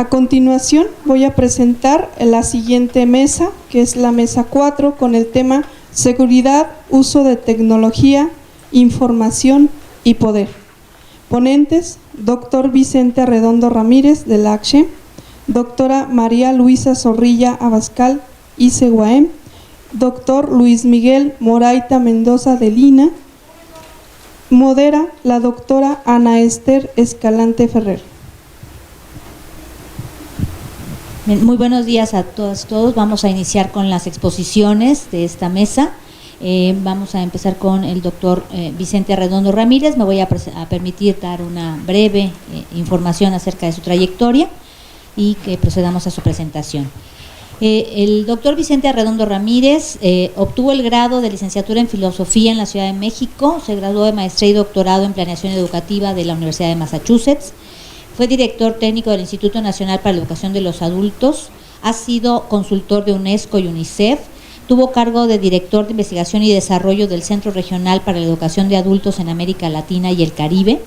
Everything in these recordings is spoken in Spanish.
A continuación voy a presentar la siguiente mesa, que es la mesa 4, con el tema Seguridad, uso de tecnología, información y poder. Ponentes: doctor Vicente Arredondo Ramírez de la ACSHE, doctora María Luisa Zorrilla Abascal, ICEUAM, doctor Luis Miguel Moraita Mendoza de Lina. Modera la doctora Ana Esther Escalante Ferrer. Muy buenos días a todas y todos. Vamos a iniciar con las exposiciones de esta mesa. Vamos a empezar con el doctor Vicente Arredondo Ramírez. Me voy a permitir dar una breve información acerca de su trayectoria y que procedamos a su presentación. El doctor Vicente Arredondo Ramírez obtuvo el grado de licenciatura en Filosofía en la Ciudad de México, se graduó de maestría y doctorado en Planeación Educativa de la Universidad de Massachusetts. Fue director técnico del Instituto Nacional para la Educación de los Adultos, ha sido consultor de UNESCO y UNICEF, tuvo cargo de director de investigación y desarrollo del Centro Regional para la Educación de Adultos en América Latina y el Caribe.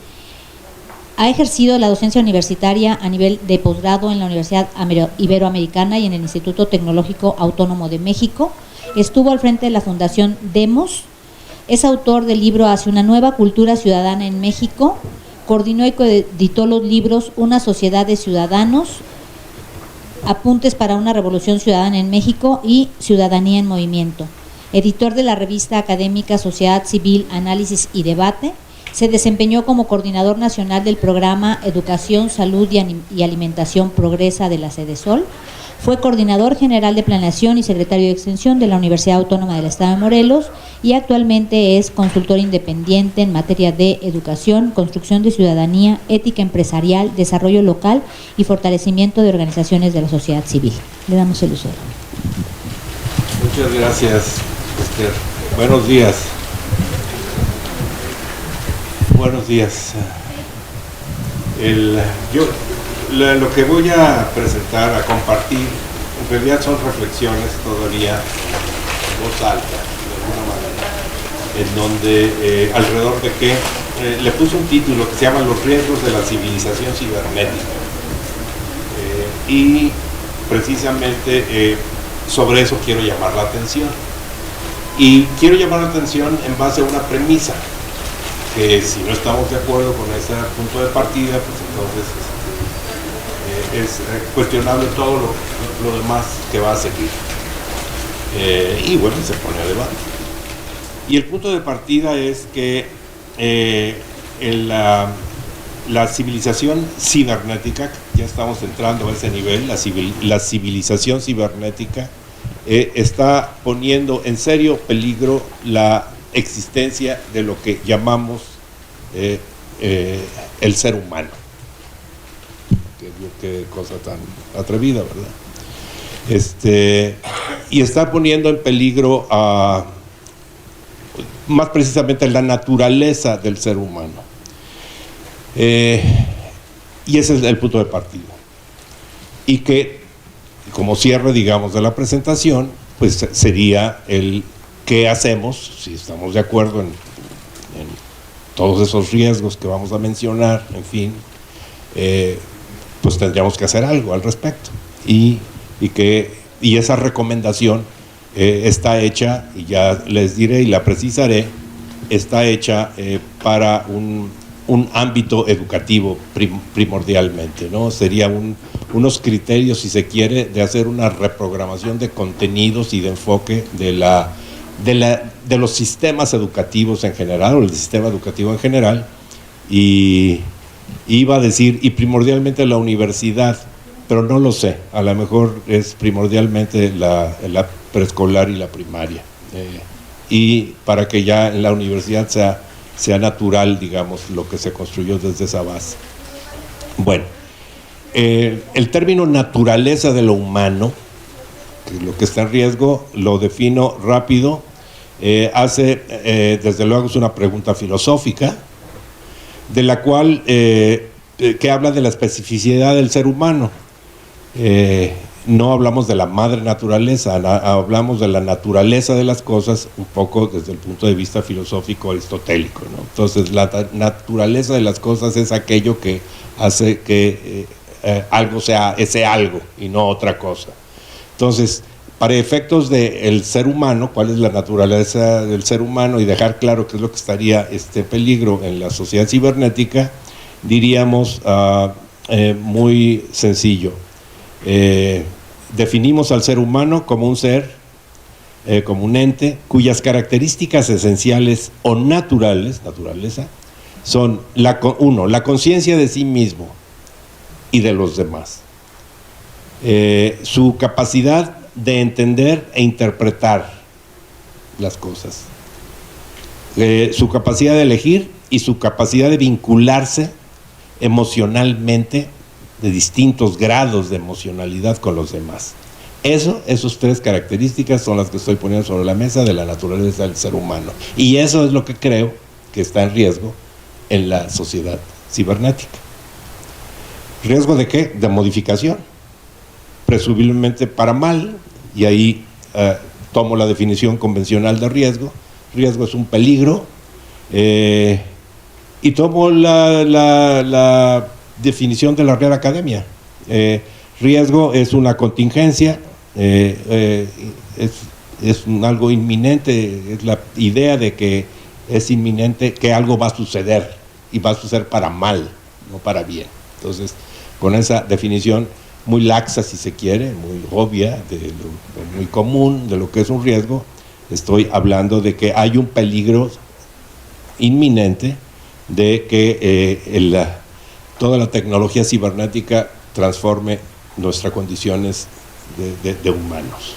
Ha ejercido la docencia universitaria a nivel de posgrado en la Universidad Iberoamericana y en el Instituto Tecnológico Autónomo de México. Estuvo al frente de la Fundación Demos. Es autor del libro Hacia una nueva cultura ciudadana en México. Coordinó y coeditó los libros Una sociedad de ciudadanos, Apuntes para una revolución ciudadana en México y Ciudadanía en movimiento. Editor de la revista académica Sociedad Civil, Análisis y Debate. Se desempeñó como coordinador nacional del programa Educación, Salud y Alimentación Progresa de la Sedesol. Fue coordinador general de planeación y secretario de extensión de la Universidad Autónoma del Estado de Morelos y actualmente es consultor independiente en materia de educación, construcción de ciudadanía, ética empresarial, desarrollo local y fortalecimiento de organizaciones de la sociedad civil. Le damos el uso. Muchas gracias, Esther. Buenos días. Buenos días. Lo que voy a presentar, a compartir, en realidad son reflexiones todavía en voz alta, de alguna manera, en donde alrededor de que le puse un título que se llama Los riesgos de la civilización cibernética. Y precisamente sobre eso quiero llamar la atención. Y quiero llamar la atención en base a una premisa, que si no estamos de acuerdo con ese punto de partida, pues entonces es cuestionable todo lo demás que va a seguir. Y bueno, se pone a debate. Y el punto de partida es que la civilización cibernética, ya estamos entrando a ese nivel, la civilización cibernética está poniendo en serio peligro la existencia de lo que llamamos el ser humano. Qué cosa tan atrevida, ¿verdad? Y está poniendo en peligro más precisamente la naturaleza del ser humano. Y ese es el punto de partida. Y que, como cierre, digamos, de la presentación, pues sería el qué hacemos, si estamos de acuerdo en todos esos riesgos que vamos a mencionar, en fin, pues tendríamos que hacer algo al respecto. Y esa recomendación está hecha, y ya les diré y la precisaré, está hecha para un ámbito educativo primordialmente, ¿no? Sería unos criterios, si se quiere, de hacer una reprogramación de contenidos y de enfoque de los sistemas educativos en general, o el sistema educativo en general, y iba a decir, y primordialmente la universidad, pero no lo sé, a lo mejor es primordialmente la preescolar y la primaria, y para que ya en la universidad sea natural, digamos, lo que se construyó desde esa base. Bueno, el término naturaleza de lo humano, que es lo que está en riesgo, lo defino rápido, desde luego es una pregunta filosófica, de la cual, que habla de la especificidad del ser humano. No hablamos de la madre naturaleza, hablamos de la naturaleza de las cosas, un poco desde el punto de vista filosófico aristotélico, ¿no? Entonces, la naturaleza de las cosas es aquello que hace que algo sea ese algo y no otra cosa. Entonces, para efectos del ser humano, cuál es la naturaleza del ser humano y dejar claro qué es lo que estaría en peligro en la sociedad cibernética, diríamos muy sencillo. Definimos al ser humano como un ser, como un ente, cuyas características esenciales o naturaleza, son la conciencia de sí mismo y de los demás. Su capacidad de entender e interpretar las cosas, su capacidad de elegir y su capacidad de vincularse emocionalmente, de distintos grados de emocionalidad con los demás. Esas tres características son las que estoy poniendo sobre la mesa de la naturaleza del ser humano, y eso es lo que creo que está en riesgo en la sociedad cibernética. ¿Riesgo de qué? De modificación, presumiblemente para mal, y ahí tomo la definición convencional de riesgo. Riesgo es un peligro, y tomo la definición de la Real Academia. Riesgo es una contingencia, es algo inminente, es la idea de que es inminente, que algo va a suceder, y va a suceder para mal, no para bien. Entonces, con esa definición muy laxa, si se quiere, muy obvia, muy común de lo que es un riesgo, estoy hablando de que hay un peligro inminente de que toda la tecnología cibernética transforme nuestras condiciones de humanos.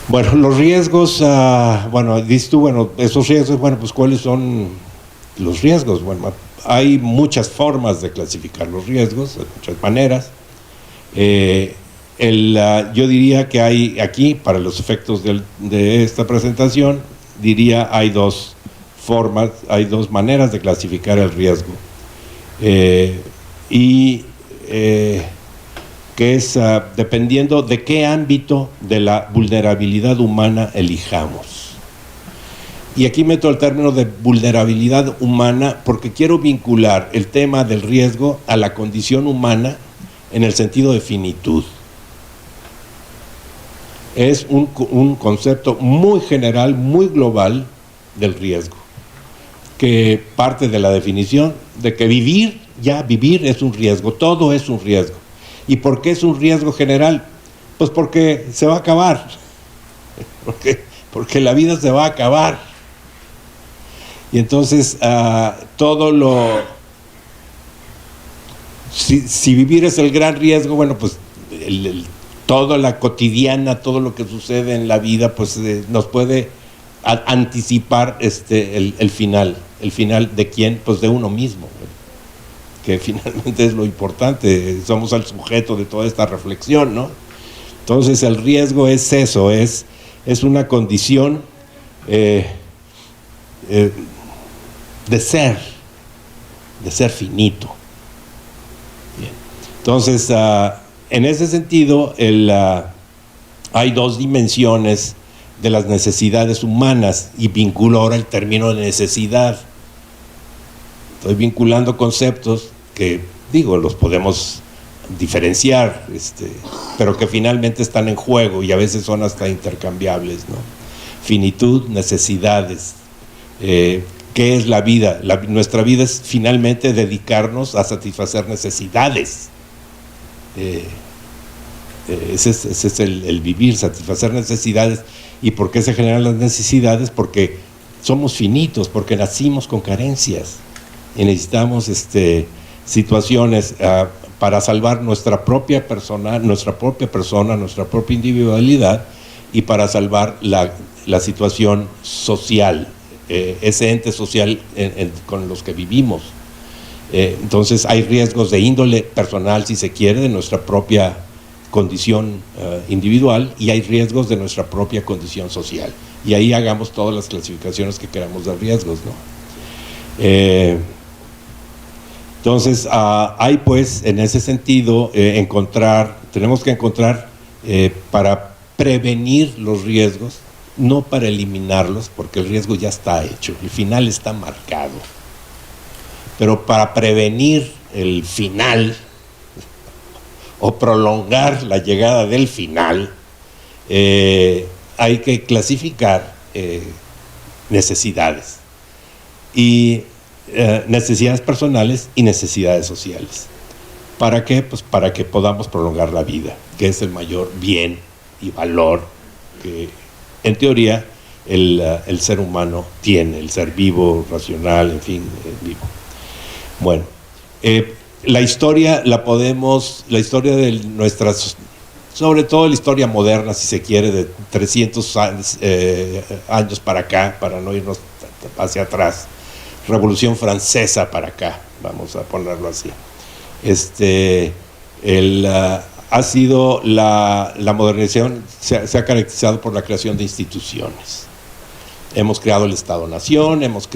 Bueno, los riesgos, dices tú, esos riesgos, pues ¿cuáles son los riesgos? Bueno, hay muchas formas de clasificar los riesgos, de muchas maneras. Yo diría que hay aquí, para los efectos de esta presentación, hay dos formas, hay dos maneras de clasificar el riesgo. Que es dependiendo de qué ámbito de la vulnerabilidad humana elijamos. Y aquí meto el término de vulnerabilidad humana porque quiero vincular el tema del riesgo a la condición humana en el sentido de finitud. Es un concepto muy general, muy global del riesgo, que parte de la definición de que vivir es un riesgo, todo es un riesgo. ¿Y por qué es un riesgo general? Pues porque se va a acabar, porque la vida se va a acabar. Y entonces si vivir es el gran riesgo, pues toda la cotidiana, todo lo que sucede en la vida, pues nos puede anticipar el final de quién, pues de uno mismo, que finalmente es lo importante, somos el sujeto de toda esta reflexión, ¿no? Entonces el riesgo es eso, es una condición de ser finito. Bien. Entonces, en ese sentido, hay dos dimensiones de las necesidades humanas, y vinculo ahora el término de necesidad. Estoy vinculando conceptos que, los podemos diferenciar, pero que finalmente están en juego y a veces son hasta intercambiables, ¿no? Finitud, necesidades. ¿Qué es la vida? Nuestra vida es finalmente dedicarnos a satisfacer necesidades. Ese es el vivir, satisfacer necesidades. ¿Y por qué se generan las necesidades? Porque somos finitos, porque nacimos con carencias y necesitamos situaciones para salvar nuestra propia persona, nuestra propia individualidad, y para salvar la situación social, ese ente social con los que vivimos. Entonces hay riesgos de índole personal, si se quiere, de nuestra propia condición individual, y hay riesgos de nuestra propia condición social. Y ahí hagamos todas las clasificaciones que queramos de riesgos, ¿no? Entonces, hay pues, en ese sentido, tenemos que encontrar para prevenir los riesgos, no para eliminarlos, porque el riesgo ya está hecho, el final está marcado. Pero para prevenir el final, o prolongar la llegada del final, hay que clasificar necesidades, y necesidades personales y necesidades sociales. ¿Para qué? Pues para que podamos prolongar la vida, que es el mayor bien y valor que en teoría el ser humano tiene, el ser vivo, racional, en fin, vivo. Bueno, la historia de nuestras, sobre todo la historia moderna, si se quiere, de 300 años para acá, para no irnos hacia atrás, Revolución Francesa para acá, vamos a ponerlo así. Ha sido la modernización, se ha caracterizado por la creación de instituciones. Hemos creado el Estado-Nación, hemos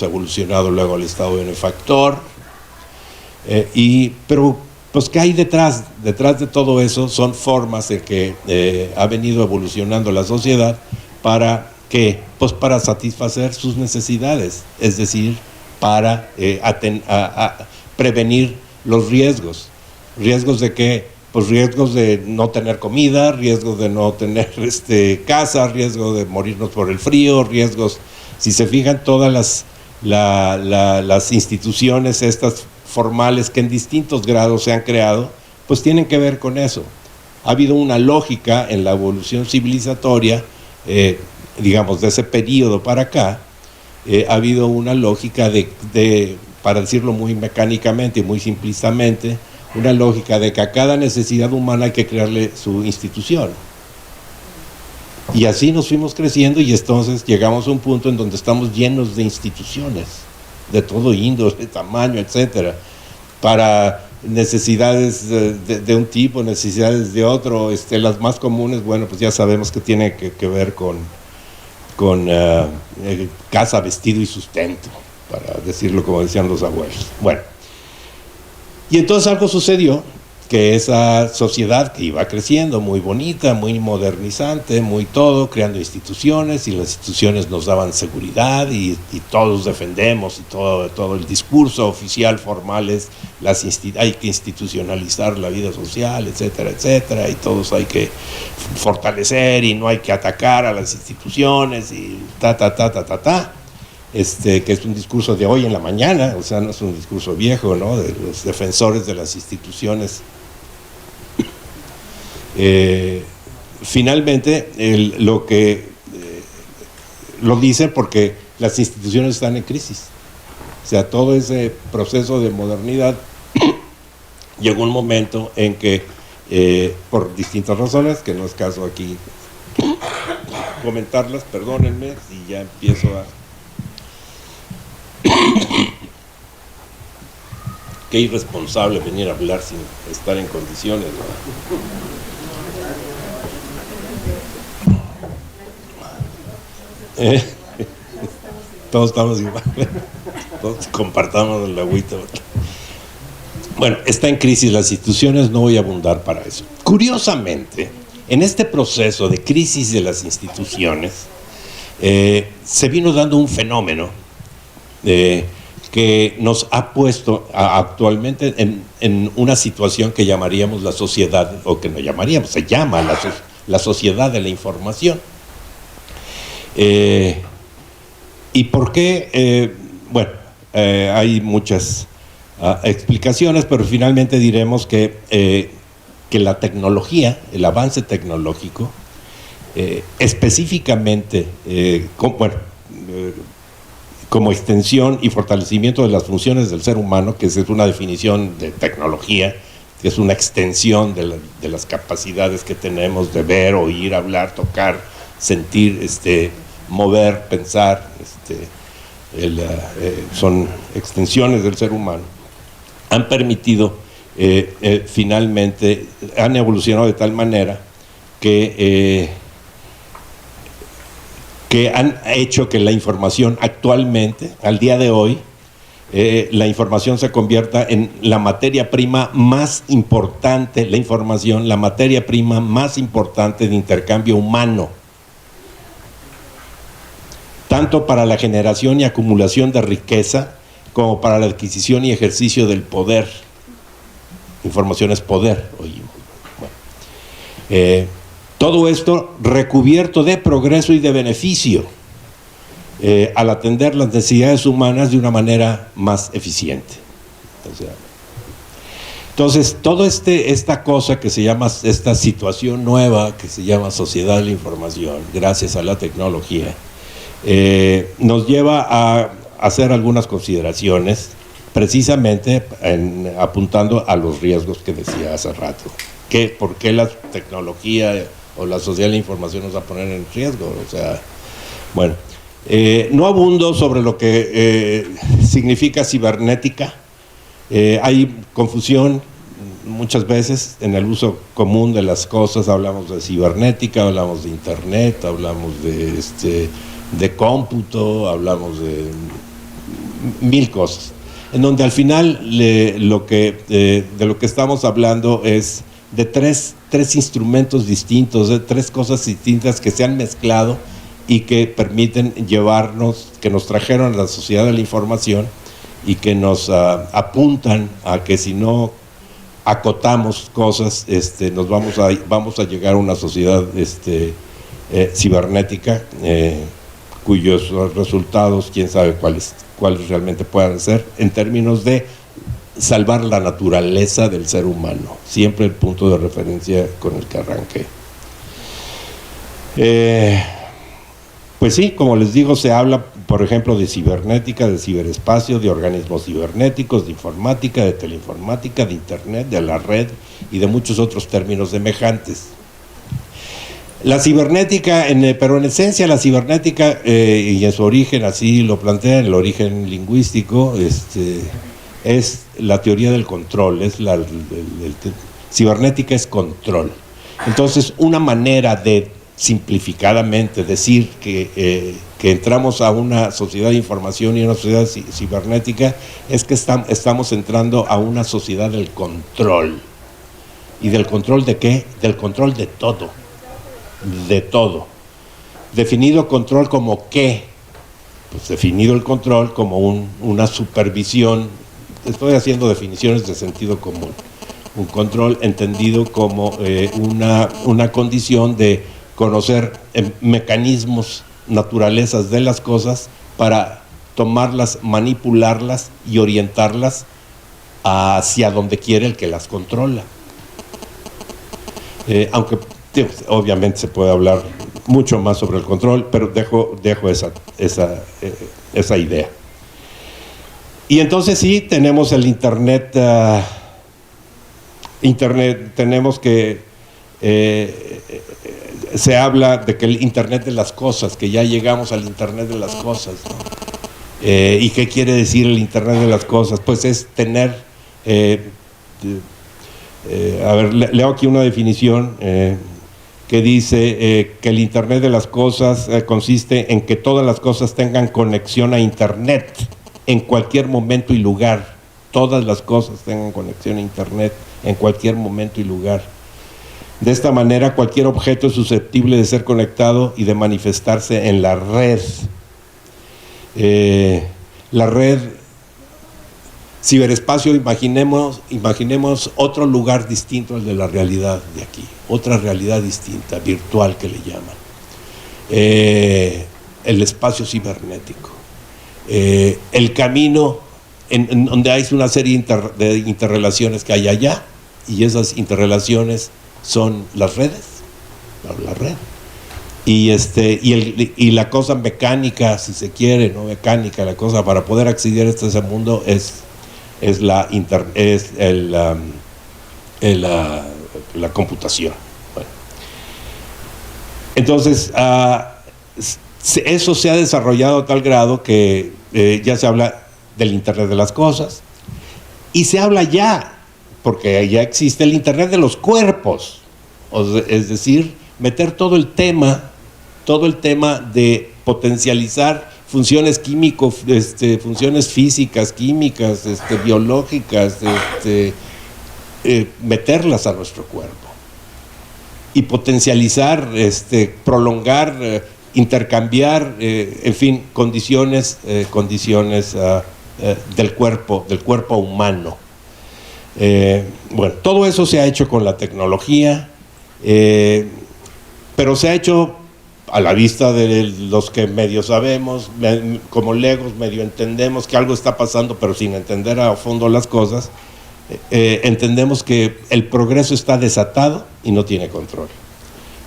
evolucionado luego al Estado benefactor, pero pues ¿qué hay detrás? Detrás de todo eso son formas en que ha venido evolucionando la sociedad para ¿qué? Pues para satisfacer sus necesidades, es decir, para prevenir los riesgos. ¿Riesgos de qué? Pues riesgos de no tener comida, riesgos de no tener casa, riesgo de morirnos por el frío, riesgos, si se fijan, todas las instituciones estas formales que en distintos grados se han creado, pues tienen que ver con eso. Ha habido una lógica en la evolución civilizatoria, digamos, de ese periodo para acá, ha habido una lógica para decirlo muy mecánicamente y muy simplistamente, una lógica de que a cada necesidad humana hay que crearle su institución. Y así nos fuimos creciendo, y entonces llegamos a un punto en donde estamos llenos de instituciones, de todo índole, de tamaño, etcétera, para necesidades de un tipo, necesidades de otro. Las más comunes, bueno, pues ya sabemos que tiene que ver con casa, vestido y sustento, para decirlo como decían los abuelos. Bueno, y entonces algo sucedió, que esa sociedad que iba creciendo, muy bonita, muy modernizante, muy todo, creando instituciones, y las instituciones nos daban seguridad, y todos defendemos, y todo el discurso oficial formal es hay que institucionalizar la vida social, etcétera, etcétera, y todos hay que fortalecer, y no hay que atacar a las instituciones, y que es un discurso de hoy en la mañana, o sea, no es un discurso viejo, ¿no?, de los defensores de las instituciones. Finalmente, lo dicen porque las instituciones están en crisis. O sea, todo ese proceso de modernidad llegó un momento en que, por distintas razones, que no es caso aquí comentarlas, perdónenme si ya empiezo a... Qué irresponsable venir a hablar sin estar en condiciones, ¿no? Todos estamos igual, todos compartamos el agüita. Bueno, está en crisis las instituciones, no voy a abundar para eso. Curiosamente, en este proceso de crisis de las instituciones, se vino dando un fenómeno que nos ha puesto actualmente en una situación que llamaríamos la sociedad, o que no llamaríamos, se llama la sociedad de la información. ¿Y por qué? Bueno, hay muchas explicaciones, pero finalmente diremos que la tecnología, el avance tecnológico, específicamente, como extensión y fortalecimiento de las funciones del ser humano, que es una definición de tecnología, que es una extensión de las capacidades que tenemos de ver, oír, hablar, tocar, sentir, mover, pensar, son extensiones del ser humano, han permitido, finalmente, han evolucionado de tal manera que han hecho que la información actualmente, al día de hoy, la información se convierta en la materia prima más importante, la materia prima más importante de intercambio humano, tanto para la generación y acumulación de riqueza, como para la adquisición y ejercicio del poder. información es poder, oímos. Bueno, todo esto recubierto de progreso y de beneficio, al atender las necesidades humanas de una manera más eficiente. O sea, entonces, toda esta cosa que se llama, esta situación nueva que se llama sociedad de la información, gracias a la tecnología, nos lleva a hacer algunas consideraciones, precisamente apuntando a los riesgos que decía hace rato. ¿Por qué la tecnología o la sociedad de la información nos va a poner en riesgo? O sea, bueno, no abundo sobre lo que significa cibernética. Hay confusión muchas veces en el uso común de las cosas. Hablamos de cibernética, hablamos de internet, hablamos de cómputo, hablamos de mil cosas, en donde al final de lo que estamos hablando es de tres instrumentos distintos, de tres cosas distintas que se han mezclado y que permiten llevarnos, que nos trajeron a la sociedad de la información y que nos apuntan a que si no acotamos cosas, nos vamos a llegar a una sociedad cibernética, cuyos resultados, quién sabe cuáles realmente puedan ser, en términos de salvar la naturaleza del ser humano, siempre el punto de referencia con el que arranqué. Pues sí, como les digo, se habla, por ejemplo, de cibernética, de ciberespacio, de organismos cibernéticos, de informática, de teleinformática, de internet, de la red y de muchos otros términos semejantes. La cibernética, pero en esencia la cibernética, y en su origen, así lo plantea, el origen lingüístico, es la teoría del control, cibernética es control. Entonces, una manera de simplificadamente decir que entramos a una sociedad de información y una sociedad cibernética es que estamos entrando a una sociedad del control. ¿Y del control de qué? Del control de todo. De todo. Definido control como ¿qué? Pues definido el control como una supervisión. Estoy haciendo definiciones de sentido común. Un control entendido como una condición de conocer mecanismos, naturalezas de las cosas para tomarlas, manipularlas y orientarlas hacia donde quiere el que las controla. Aunque obviamente se puede hablar mucho más sobre el control, pero dejo esa idea. Y entonces sí, tenemos el Internet, tenemos que se habla de que el Internet de las cosas, que ya llegamos al Internet de las cosas, ¿no? ¿Y qué quiere decir el Internet de las cosas? Pues es tener, leo aquí una definición que dice que el Internet de las cosas consiste en que todas las cosas tengan conexión a Internet en cualquier momento y lugar. Todas las cosas tengan conexión a Internet en cualquier momento y lugar. De esta manera, cualquier objeto es susceptible de ser conectado y de manifestarse en la red. La red, ciberespacio, imaginemos otro lugar distinto al de la realidad de aquí, otra realidad distinta, virtual que le llaman. El espacio cibernético. El camino en donde hay una serie de interrelaciones que hay allá, y esas interrelaciones son las redes, la red. Y la cosa mecánica, si se quiere, no mecánica, la cosa para poder acceder a ese mundo es la computación. Bueno. Entonces, eso se ha desarrollado a tal grado que ya se habla del Internet de las cosas, y se habla ya, porque ya existe el Internet de los cuerpos, es decir, meter todo el tema de potencializar funciones funciones físicas, químicas, biológicas, meterlas a nuestro cuerpo y potencializar, prolongar, intercambiar, en fin, condiciones del cuerpo humano. Bueno, todo eso se ha hecho con la tecnología, pero se ha hecho a la vista de los que medio sabemos, como legos medio entendemos que algo está pasando, pero sin entender a fondo las cosas, entendemos que el progreso está desatado y no tiene control.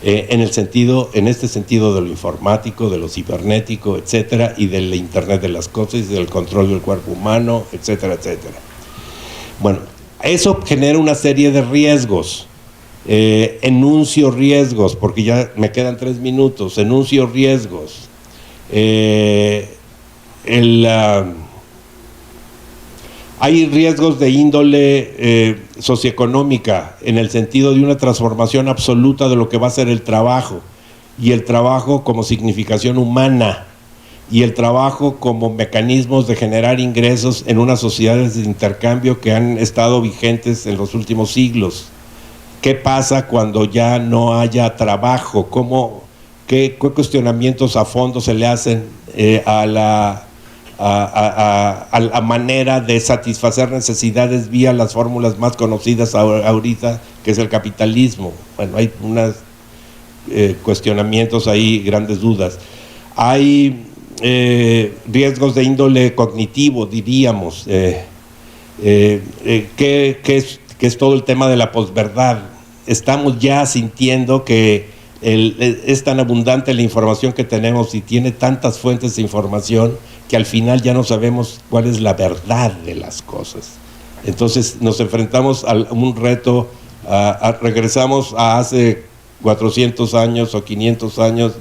En este sentido de lo informático, de lo cibernético, etcétera, y del Internet de las cosas, y del control del cuerpo humano, etcétera, etcétera. Bueno, eso genera una serie de riesgos. Enuncio riesgos, porque ya me quedan 3 minutos. Enuncio riesgos. Hay riesgos de índole socioeconómica, en el sentido de una transformación absoluta de lo que va a ser el trabajo, y el trabajo como significación humana, y el trabajo como mecanismos de generar ingresos en unas sociedades de intercambio que han estado vigentes en los últimos siglos. ¿Qué pasa cuando ya no haya trabajo? ¿Qué cuestionamientos a fondo se le hacen a la manera de satisfacer necesidades vía las fórmulas más conocidas ahorita, que es el capitalismo? Bueno, hay unos cuestionamientos ahí, grandes dudas. Hay riesgos de índole cognitivo, diríamos, que es todo el tema de la posverdad. Estamos ya sintiendo que es tan abundante la información que tenemos y tiene tantas fuentes de información que al final ya no sabemos cuál es la verdad de las cosas. Entonces nos enfrentamos a un reto, regresamos a hace 400 años o 500 años,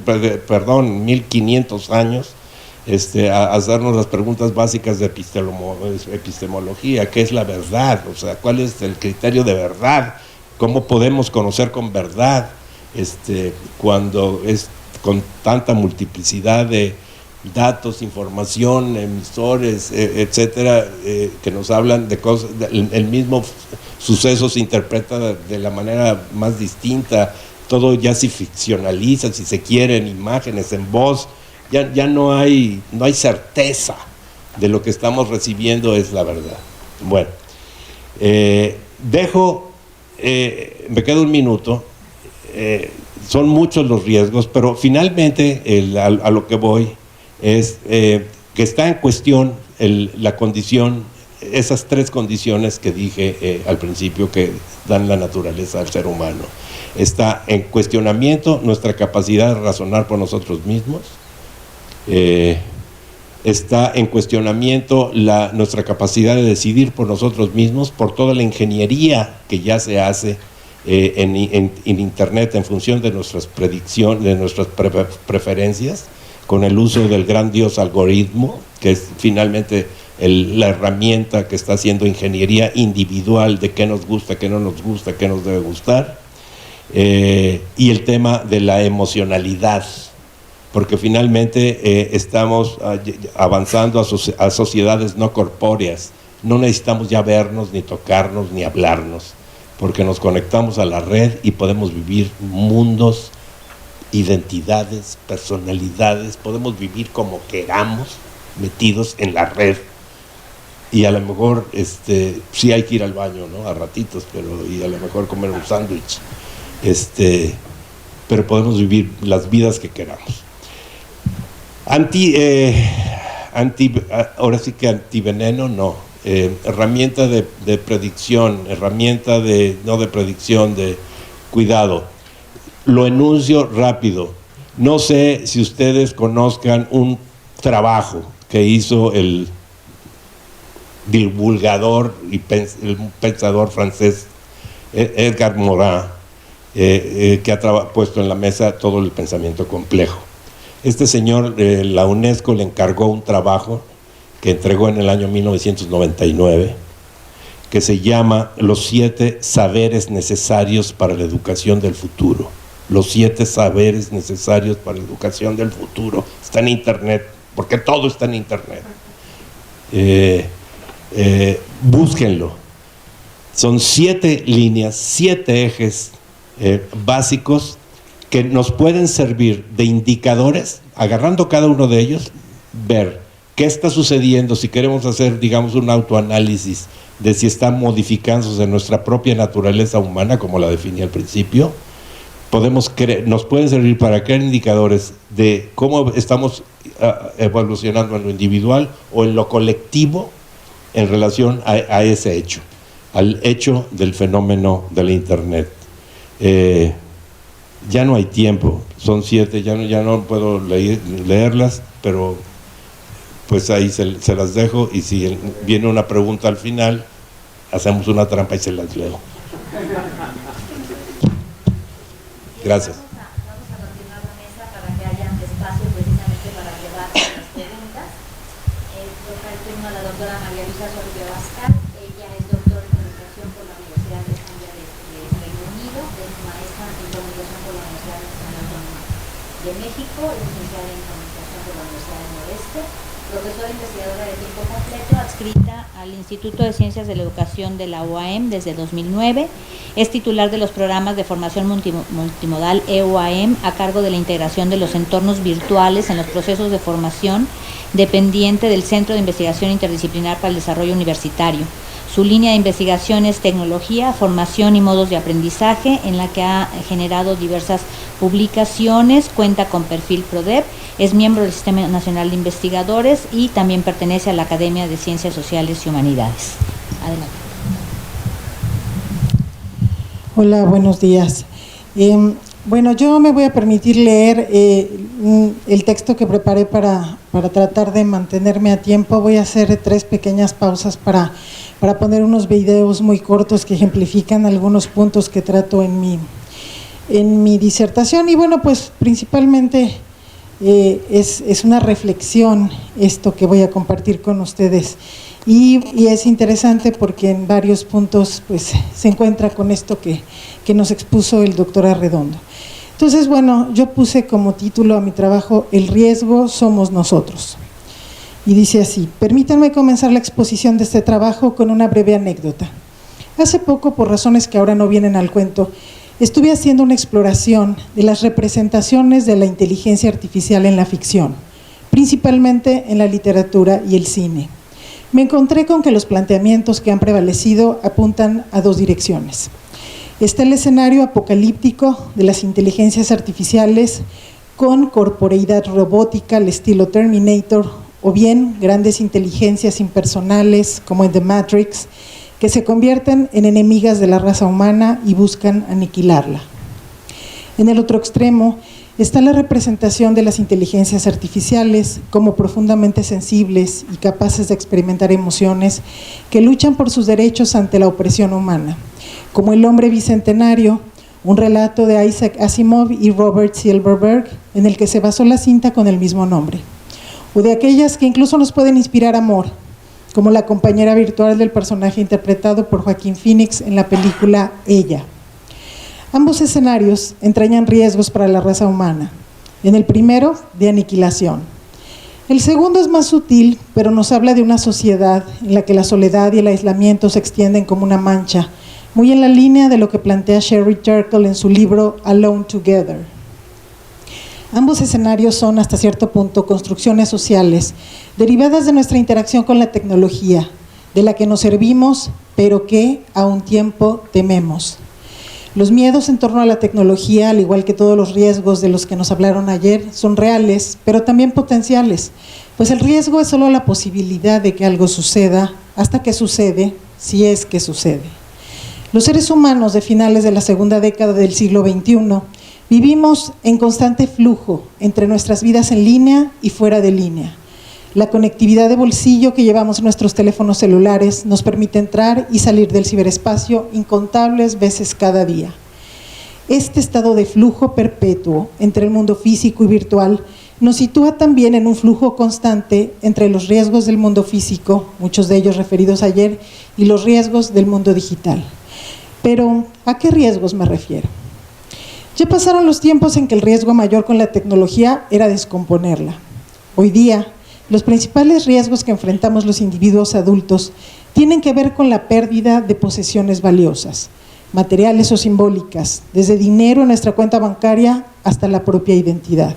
perdón, 1500 años, a hacernos las preguntas básicas de epistemología. ¿Qué es la verdad? O sea, ¿cuál es el criterio de verdad? ¿Cómo podemos conocer con verdad cuando es con tanta multiplicidad de datos, información, emisores, etcétera, que nos hablan de cosas, el mismo suceso se interpreta de la manera más distinta, todo ya se ficcionaliza, si se quiere, en imágenes, en voz, ya no hay certeza de lo que estamos recibiendo es la verdad. Bueno, me queda 1 minuto. Son muchos los riesgos, pero finalmente a lo que voy es que está en cuestión la condición, esas 3 condiciones que dije al principio que dan la naturaleza al ser humano. Está en cuestionamiento nuestra capacidad de razonar por nosotros mismos, está en cuestionamiento nuestra capacidad de decidir por nosotros mismos, por toda la ingeniería que ya se hace en Internet en función de nuestras predicciones, de nuestras preferencias, con el uso del gran Dios algoritmo, que es finalmente la herramienta que está haciendo ingeniería individual de qué nos gusta, qué no nos gusta, qué nos debe gustar, y el tema de la emocionalidad, porque finalmente estamos avanzando a sociedades no corpóreas. No necesitamos ya vernos, ni tocarnos, ni hablarnos, porque nos conectamos a la red y podemos vivir mundos, identidades, personalidades, podemos vivir como queramos, metidos en la red. Y a lo mejor sí hay que ir al baño, ¿no? A ratitos, y a lo mejor comer un sándwich, pero podemos vivir las vidas que queramos. Ahora sí que antiveneno, no. Herramienta de predicción, herramienta no de predicción, de cuidado. Lo enuncio rápido. No sé si ustedes conozcan un trabajo que hizo el divulgador y el pensador francés Edgar Morin, que ha puesto en la mesa todo el pensamiento complejo. Este señor, la UNESCO le encargó un trabajo que entregó en el año 1999, que se llama Los 7 saberes necesarios para la educación del futuro. Los 7 saberes necesarios para la educación del futuro. Está en Internet, porque todo está en Internet. Búsquenlo. Son 7 líneas, 7 ejes básicos que nos pueden servir de indicadores, agarrando cada uno de ellos, ver qué está sucediendo, si queremos hacer, digamos, un autoanálisis de si está modificándose nuestra propia naturaleza humana, como la definí al principio. Nos pueden servir para crear indicadores de cómo estamos evolucionando en lo individual o en lo colectivo en relación a ese hecho, al hecho del fenómeno de la Internet. Ya no hay tiempo, son 7, ya no puedo leerlas, pero pues ahí se las dejo, y si viene una pregunta al final, hacemos una trampa y se las leo. Gracias. Vamos a continuar la mesa para que haya espacio precisamente para llevar las preguntas. Toca el turno a la doctora María Luisa Sorribio Abascal. Ella es doctora en Educación por la Universidad de Columbia de Reino Unido, es maestra en Comunicación por la Universidad Nacional Autónoma de México, es licenciada en Comunicación por la Universidad del Noreste, profesora investigadora de tiempo completo, adscrita al Instituto de Ciencias de la Educación de la UAM desde 2009, es titular de los programas de formación multimodal EUAM a cargo de la integración de los entornos virtuales en los procesos de formación, dependiente del Centro de Investigación Interdisciplinar para el Desarrollo Universitario. Su línea de investigación es tecnología, formación y modos de aprendizaje, en la que ha generado diversas publicaciones, cuenta con perfil PRODEP, es miembro del Sistema Nacional de Investigadores y también pertenece a la Academia de Ciencias Sociales y Humanidades. Adelante. Hola, buenos días. Bueno, yo me voy a permitir leer el texto que preparé para tratar de mantenerme a tiempo. Voy a hacer 3 pequeñas pausas para poner unos videos muy cortos que ejemplifican algunos puntos que trato en mi disertación. Y bueno, pues principalmente es una reflexión esto que voy a compartir con ustedes. Y es interesante porque en varios puntos pues se encuentra con esto que nos expuso el doctor Arredondo. Entonces, bueno, yo puse como título a mi trabajo "El riesgo somos nosotros". Y dice así: permítanme comenzar la exposición de este trabajo con una breve anécdota. Hace poco, por razones que ahora no vienen al cuento, estuve haciendo una exploración de las representaciones de la inteligencia artificial en la ficción, principalmente en la literatura y el cine. Me encontré con que los planteamientos que han prevalecido apuntan a 2 direcciones. Está el escenario apocalíptico de las inteligencias artificiales con corporeidad robótica al estilo Terminator, o bien grandes inteligencias impersonales como en The Matrix, que se convierten en enemigas de la raza humana y buscan aniquilarla. En el otro extremo está la representación de las inteligencias artificiales como profundamente sensibles y capaces de experimentar emociones que luchan por sus derechos ante la opresión humana, como El hombre bicentenario, un relato de Isaac Asimov y Robert Silverberg, en el que se basó la cinta con el mismo nombre, o de aquellas que incluso nos pueden inspirar amor, como la compañera virtual del personaje interpretado por Joaquín Phoenix en la película Ella. Ambos escenarios entrañan riesgos para la raza humana. En el primero, de aniquilación. El segundo es más sutil, pero nos habla de una sociedad en la que la soledad y el aislamiento se extienden como una mancha, muy en la línea de lo que plantea Sherry Turkle en su libro Alone Together. Ambos escenarios son, hasta cierto punto, construcciones sociales, derivadas de nuestra interacción con la tecnología, de la que nos servimos, pero que, a un tiempo, tememos. Los miedos en torno a la tecnología, al igual que todos los riesgos de los que nos hablaron ayer, son reales, pero también potenciales, pues el riesgo es solo la posibilidad de que algo suceda, hasta que sucede, si es que sucede. Los seres humanos de finales de la segunda década del siglo XXI vivimos en constante flujo entre nuestras vidas en línea y fuera de línea. La conectividad de bolsillo que llevamos en nuestros teléfonos celulares nos permite entrar y salir del ciberespacio incontables veces cada día. Este estado de flujo perpetuo entre el mundo físico y virtual nos sitúa también en un flujo constante entre los riesgos del mundo físico, muchos de ellos referidos ayer, y los riesgos del mundo digital. Pero, ¿a qué riesgos me refiero? Ya pasaron los tiempos en que el riesgo mayor con la tecnología era descomponerla. Hoy día, los principales riesgos que enfrentamos los individuos adultos tienen que ver con la pérdida de posesiones valiosas, materiales o simbólicas, desde dinero en nuestra cuenta bancaria hasta la propia identidad.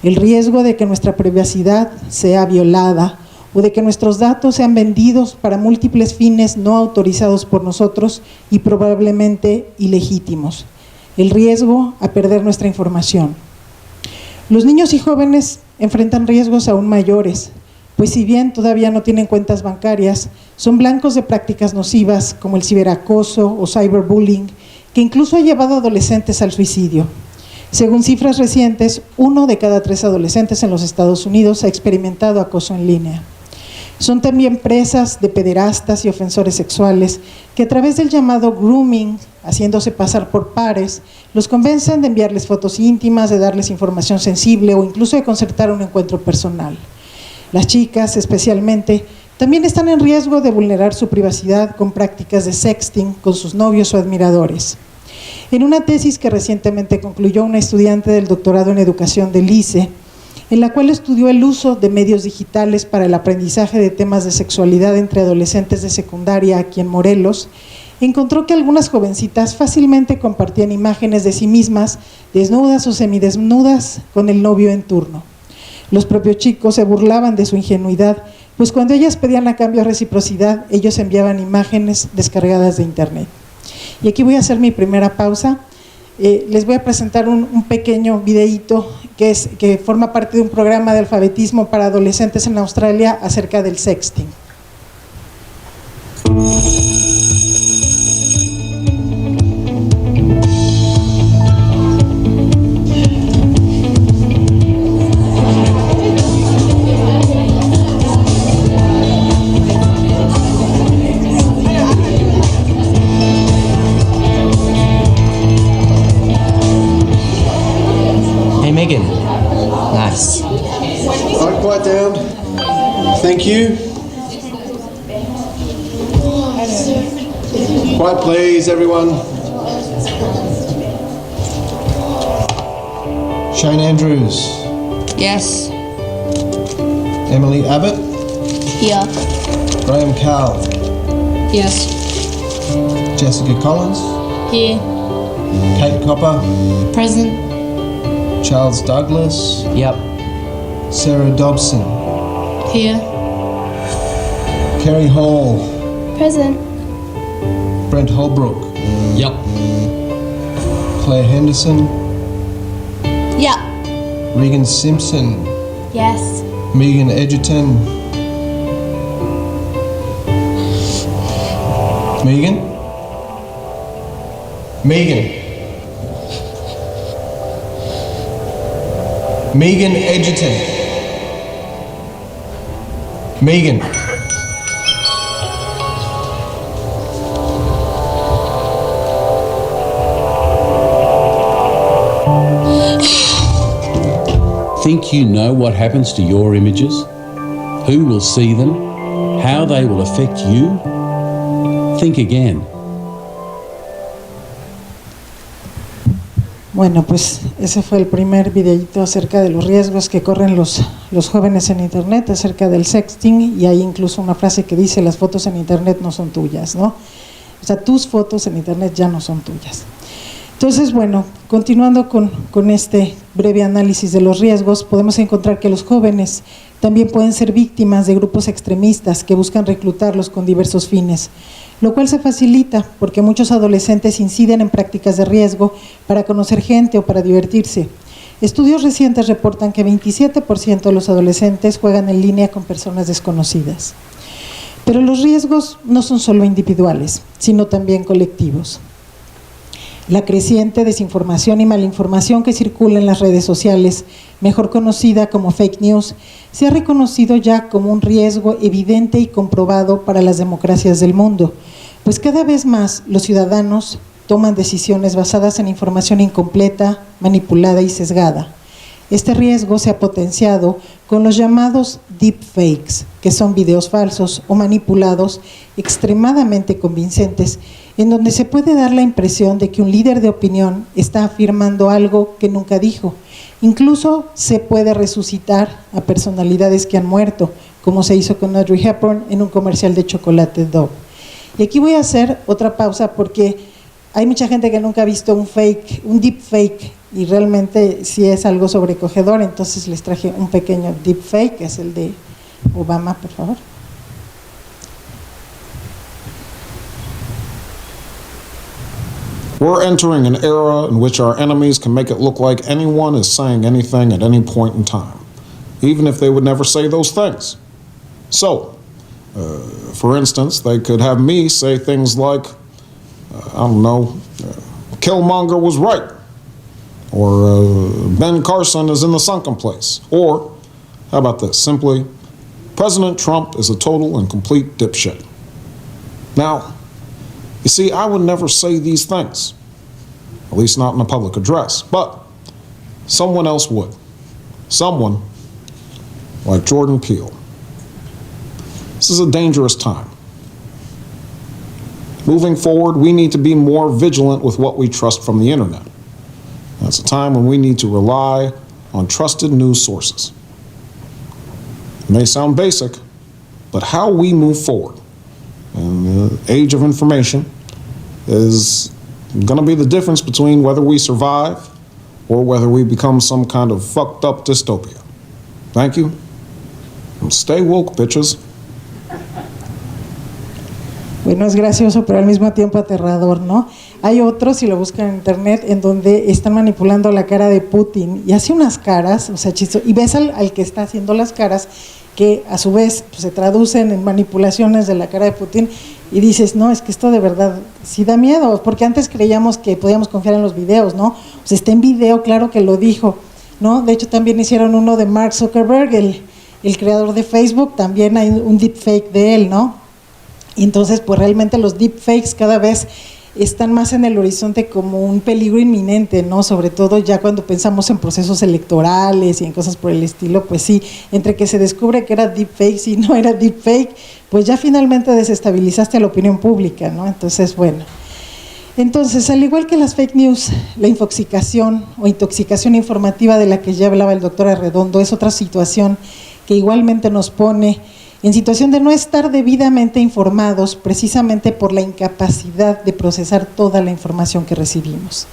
El riesgo de que nuestra privacidad sea violada o de que nuestros datos sean vendidos para múltiples fines no autorizados por nosotros y probablemente ilegítimos. El riesgo a perder nuestra información. Los niños y jóvenes enfrentan riesgos aún mayores, pues si bien todavía no tienen cuentas bancarias, son blancos de prácticas nocivas como el ciberacoso o cyberbullying, que incluso ha llevado a adolescentes al suicidio. Según cifras recientes, 1 de cada 3 adolescentes en los Estados Unidos ha experimentado acoso en línea. Son también presas de pederastas y ofensores sexuales que a través del llamado grooming, haciéndose pasar por pares, los convencen de enviarles fotos íntimas, de darles información sensible o incluso de concertar un encuentro personal. Las chicas, especialmente, también están en riesgo de vulnerar su privacidad con prácticas de sexting con sus novios o admiradores. En una tesis que recientemente concluyó una estudiante del doctorado en educación del ICE, en la cual estudió el uso de medios digitales para el aprendizaje de temas de sexualidad entre adolescentes de secundaria aquí en Morelos, encontró que algunas jovencitas fácilmente compartían imágenes de sí mismas, desnudas o semidesnudas, con el novio en turno. Los propios chicos se burlaban de su ingenuidad, pues cuando ellas pedían a cambio reciprocidad, ellos enviaban imágenes descargadas de internet. Y aquí voy a hacer mi primera pausa. Les voy a presentar un pequeño videíto que forma parte de un programa de alfabetismo para adolescentes en Australia acerca del sexting. Megan. Nice. All right, quiet down. Thank you. Quiet, please, everyone. Shane Andrews. Yes. Emily Abbott. Here. Graham Carl. Yes. Jessica Collins. Here. Kate Copper. Present. Charles Douglas. Yep. Sarah Dobson. Here. Kerry Hall. Present. Brent Holbrook. Yep. Claire Henderson. Yeah. Regan Simpson. Yes. Megan Edgerton. Megan? Megan. Megan Edgerton. Megan. Think you know what happens to your images? Who will see them? How they will affect you? Think again. Bueno, pues ese fue el primer videíto acerca de los riesgos que corren los jóvenes en internet, acerca del sexting, y hay incluso una frase que dice: las fotos en internet no son tuyas, ¿no? O sea, tus fotos en internet ya no son tuyas. Entonces, bueno, continuando con este breve análisis de los riesgos, podemos encontrar que los jóvenes también pueden ser víctimas de grupos extremistas que buscan reclutarlos con diversos fines, lo cual se facilita porque muchos adolescentes inciden en prácticas de riesgo para conocer gente o para divertirse. Estudios recientes reportan que 27% de los adolescentes juegan en línea con personas desconocidas. Pero los riesgos no son solo individuales, sino también colectivos. La creciente desinformación y malinformación que circula en las redes sociales, mejor conocida como fake news, se ha reconocido ya como un riesgo evidente y comprobado para las democracias del mundo, pues cada vez más los ciudadanos toman decisiones basadas en información incompleta, manipulada y sesgada. Este riesgo se ha potenciado con los llamados deepfakes, que son videos falsos o manipulados extremadamente convincentes, en donde se puede dar la impresión de que un líder de opinión está afirmando algo que nunca dijo. Incluso se puede resucitar a personalidades que han muerto, como se hizo con Audrey Hepburn en un comercial de chocolate Dove. Y aquí voy a hacer otra pausa porque hay mucha gente que nunca ha visto un deepfake, y realmente sí es algo sobrecogedor. Entonces les traje un pequeño deepfake, que es el de Obama, por favor. We're entering an era in which our enemies can make it look like anyone is saying anything at any point in time, even if they would never say those things. So, for instance, they could have me say things like, Killmonger was right, or Ben Carson is in the sunken place, or, how about this, simply, President Trump is a total and complete dipshit. Now, you see, I would never say these things, at least not in a public address, but someone else would. Someone like Jordan Peele. This is a dangerous time. Moving forward, we need to be more vigilant with what we trust from the internet. That's a time when we need to rely on trusted news sources. It may sound basic, but how we move forward in the age of information is going to be the difference between whether we survive or whether we become some kind of fucked up dystopia. Thank you. And stay woke, bitches. Bueno, es gracioso, pero al mismo tiempo aterrador, ¿no? Hay otros, si lo buscan en internet, en donde están manipulando la cara de Putin y hace unas caras, o sea, chistoso, y ves al que está haciendo las caras, que a su vez pues, se traducen en manipulaciones de la cara de Putin, y dices, no, es que esto de verdad sí da miedo, porque antes creíamos que podíamos confiar en los videos, ¿no? O sea, está en video, claro que lo dijo, ¿no? De hecho, también hicieron uno de Mark Zuckerberg, el creador de Facebook, también hay un deepfake de él, ¿no? Y entonces, pues realmente los deepfakes cada vez están más en el horizonte como un peligro inminente, ¿no? Sobre todo ya cuando pensamos en procesos electorales y en cosas por el estilo, pues sí, entre que se descubre que era deepfake y no era deepfake, pues ya finalmente desestabilizaste a la opinión pública, ¿no? Entonces, bueno. Entonces, al igual que las fake news, la infoxicación o intoxicación informativa de la que ya hablaba el doctor Arredondo es otra situación que igualmente nos pone en situación de no estar debidamente informados precisamente por la incapacidad de procesar toda la información que recibimos.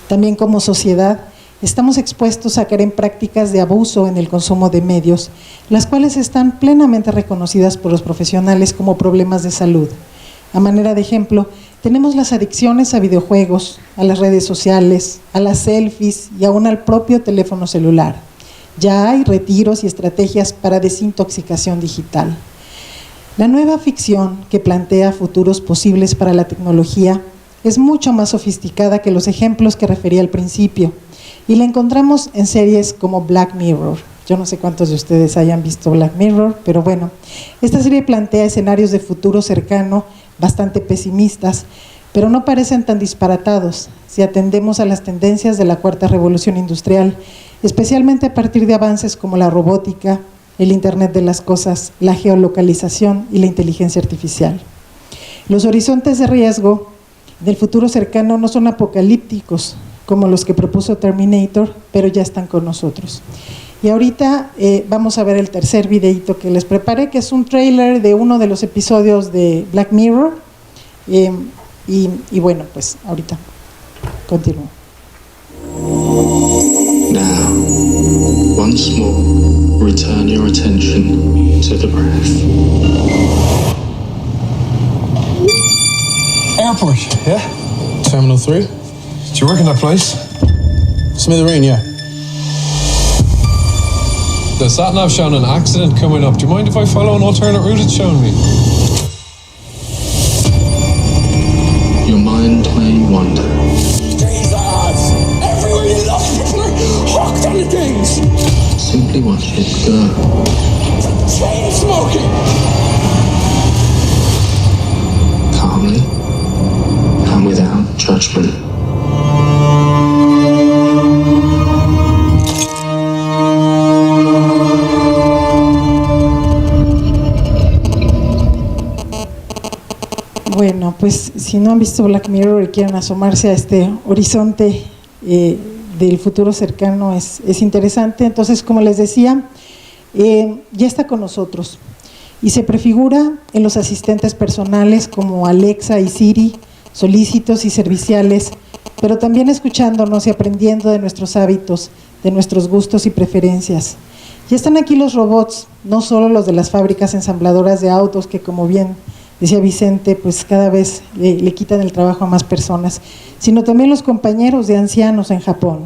También como sociedad estamos expuestos a caer en prácticas de abuso en el consumo de medios, las cuales están plenamente reconocidas por los profesionales como problemas de salud. A manera de ejemplo, tenemos las adicciones a videojuegos, a las redes sociales, a las selfies y aún al propio teléfono celular. Ya hay retiros y estrategias para desintoxicación digital. La nueva ficción que plantea futuros posibles para la tecnología es mucho más sofisticada que los ejemplos que refería al principio y la encontramos en series como Black Mirror. Yo no sé cuántos de ustedes hayan visto Black Mirror, pero bueno, esta serie plantea escenarios de futuro cercano bastante pesimistas, pero no parecen tan disparatados si atendemos a las tendencias de la cuarta revolución industrial, especialmente a partir de avances como la robótica, el Internet de las cosas, la geolocalización y la inteligencia artificial. Los horizontes de riesgo del futuro cercano no son apocalípticos como los que propuso Terminator, pero ya están con nosotros. Y ahorita vamos a ver el tercer videito que les preparé, que es un trailer de uno de los episodios de Black Mirror. Y bueno, pues ahorita continúo. Now, once more, return your attention to the breath. Airport, yeah? Terminal 3. Do you work in that place? Smithereen, yeah. The sat-nav showing an accident coming up. Do you mind if I follow an alternate route it's showing me? Your mind may wander. Jesus! Everywhere you look, people are hooked on the things! Simply watch it go. Chain smoking! Calmly and without judgment. Bueno, pues si no han visto Black Mirror y quieren asomarse a este horizonte del futuro cercano, es interesante. Entonces, como les decía, ya está con nosotros y se prefigura en los asistentes personales como Alexa y Siri, solícitos y serviciales, pero también escuchándonos y aprendiendo de nuestros hábitos, de nuestros gustos y preferencias. Ya están aquí los robots, no solo los de las fábricas ensambladoras de autos, que como bien decía Vicente, pues cada vez le quitan el trabajo a más personas, sino también los compañeros de ancianos en Japón.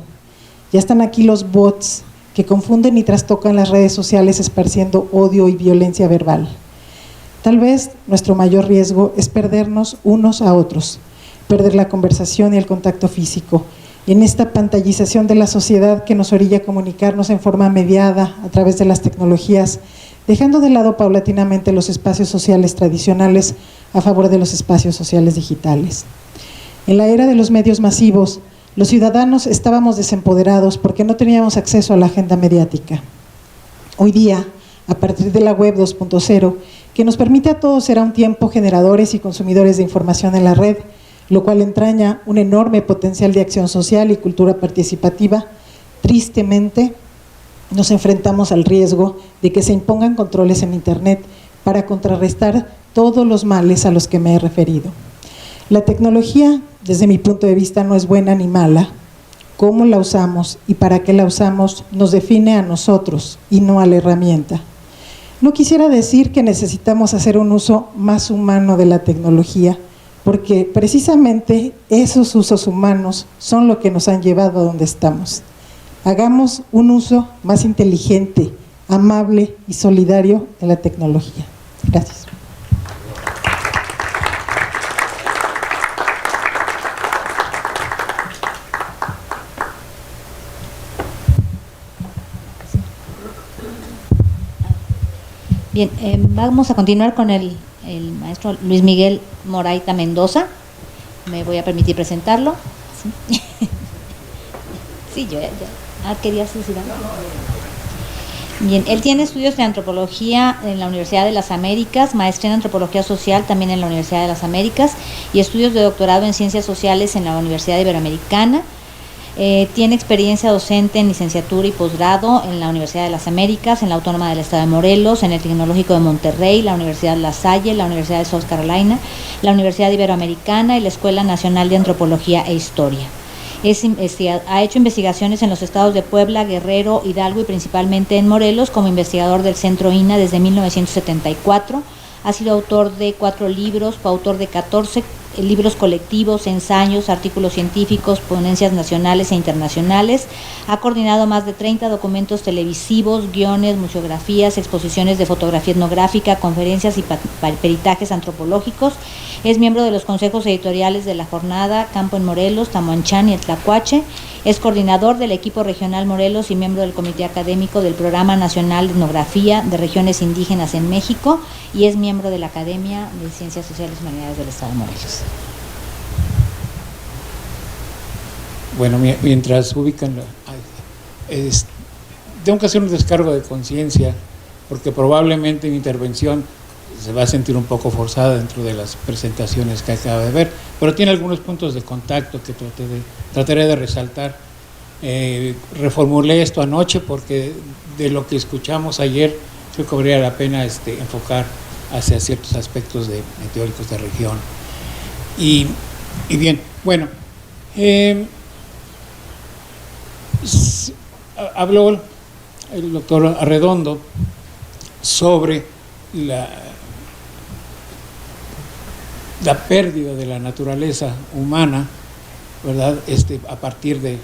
Ya están aquí los bots que confunden y trastocan las redes sociales esparciendo odio y violencia verbal. Tal vez nuestro mayor riesgo es perdernos unos a otros, perder la conversación y el contacto físico, en esta pantallización de la sociedad que nos orilla a comunicarnos en forma mediada a través de las tecnologías, dejando de lado paulatinamente los espacios sociales tradicionales a favor de los espacios sociales digitales. En la era de los medios masivos, los ciudadanos estábamos desempoderados porque no teníamos acceso a la agenda mediática. Hoy día, a partir de la web 2.0, que nos permite a todos ser a un tiempo generadores y consumidores de información en la red, lo cual entraña un enorme potencial de acción social y cultura participativa, tristemente nos enfrentamos al riesgo de que se impongan controles en Internet para contrarrestar todos los males a los que me he referido. La tecnología, desde mi punto de vista, no es buena ni mala. Cómo la usamos y para qué la usamos nos define a nosotros y no a la herramienta. No quisiera decir que necesitamos hacer un uso más humano de la tecnología, porque precisamente esos usos humanos son lo que nos han llevado a donde estamos. Hagamos un uso más inteligente, amable y solidario de la tecnología. Gracias. Bien, vamos a continuar con el maestro Luis Miguel Moraita Mendoza. Me voy a permitir presentarlo. Sí, sí yo ya. ¿Querías decir algo? Bien, él tiene estudios de antropología en la Universidad de las Américas, maestría en antropología social también en la Universidad de las Américas y estudios de doctorado en ciencias sociales en la Universidad Iberoamericana. Tiene experiencia docente en licenciatura y posgrado en la Universidad de las Américas, en la Autónoma del Estado de Morelos, en el Tecnológico de Monterrey, la Universidad La Salle, la Universidad de South Carolina, la Universidad Iberoamericana y la Escuela Nacional de Antropología e Historia. Ha hecho investigaciones en los estados de Puebla, Guerrero, Hidalgo y principalmente en Morelos como investigador del Centro INA desde 1974. Ha sido autor de 4 libros, coautor de 14 libros colectivos, ensayos, artículos científicos, ponencias nacionales e internacionales. Ha coordinado más de 30 documentos televisivos, guiones, museografías, exposiciones de fotografía etnográfica, conferencias y peritajes antropológicos. Es miembro de los consejos editoriales de La Jornada, Campo en Morelos, Tamuanchán y el Tlacuache. Es coordinador del equipo regional Morelos y miembro del comité académico del Programa Nacional de Etnografía de Regiones Indígenas en México y es miembro de la Academia de Ciencias Sociales y Humanidades del Estado de Morelos. Bueno, mientras ubican, tengo que hacer un descargo de conciencia porque probablemente mi intervención se va a sentir un poco forzada dentro de las presentaciones que acaba de ver, pero tiene algunos puntos de contacto que trataré de resaltar. Reformulé esto anoche porque de lo que escuchamos ayer creo que valdría la pena enfocar hacia ciertos aspectos teóricos de región. Y bien, bueno, habló el doctor Arredondo sobre la pérdida de la naturaleza humana, ¿verdad? A partir de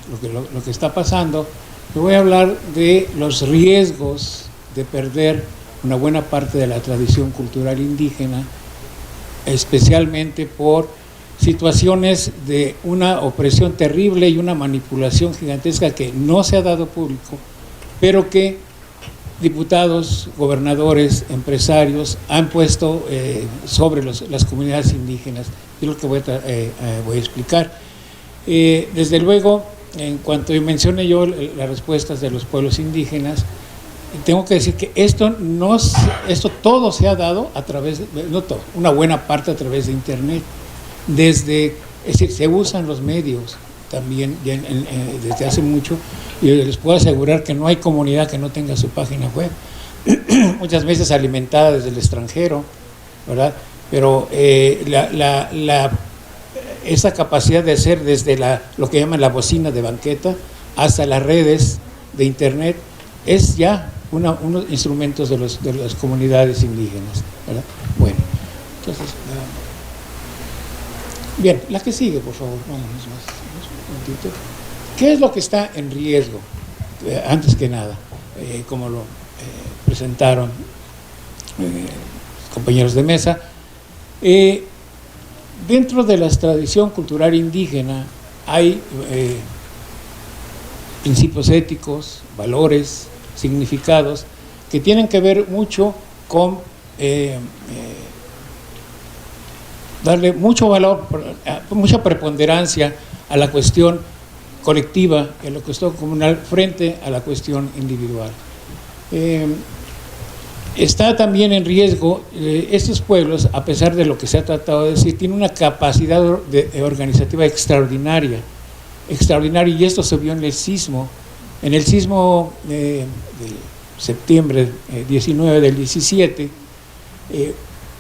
lo que está pasando. Yo voy a hablar de los riesgos de perder una buena parte de la tradición cultural indígena, especialmente por situaciones de una opresión terrible y una manipulación gigantesca que no se ha dado público, pero que diputados, gobernadores, empresarios han puesto sobre las comunidades indígenas. Es lo que voy a explicar. Desde luego, en cuanto mencioné yo las respuestas de los pueblos indígenas, tengo que decir que esto todo se ha dado a través, no todo, una buena parte a través de Internet. Es decir, se usan los medios también desde hace mucho, y les puedo asegurar que no hay comunidad que no tenga su página web, muchas veces alimentada desde el extranjero, ¿verdad? Pero esa capacidad de hacer desde lo que llaman la bocina de banqueta hasta las redes de Internet es ya unos instrumentos de las comunidades indígenas, ¿verdad? Bueno, entonces, bien, la que sigue, por favor, vámonos más un momentito. ¿Qué es lo que está en riesgo? Antes que nada, como lo presentaron compañeros de mesa, dentro de la tradición cultural indígena hay principios éticos, valores, significados que tienen que ver mucho con darle mucho valor, mucha preponderancia a la cuestión colectiva, a la cuestión comunal frente a la cuestión individual. Está también en riesgo, estos pueblos, a pesar de lo que se ha tratado de decir, tienen una capacidad organizativa extraordinaria, y esto se vio en el sismo de septiembre 19 del 17.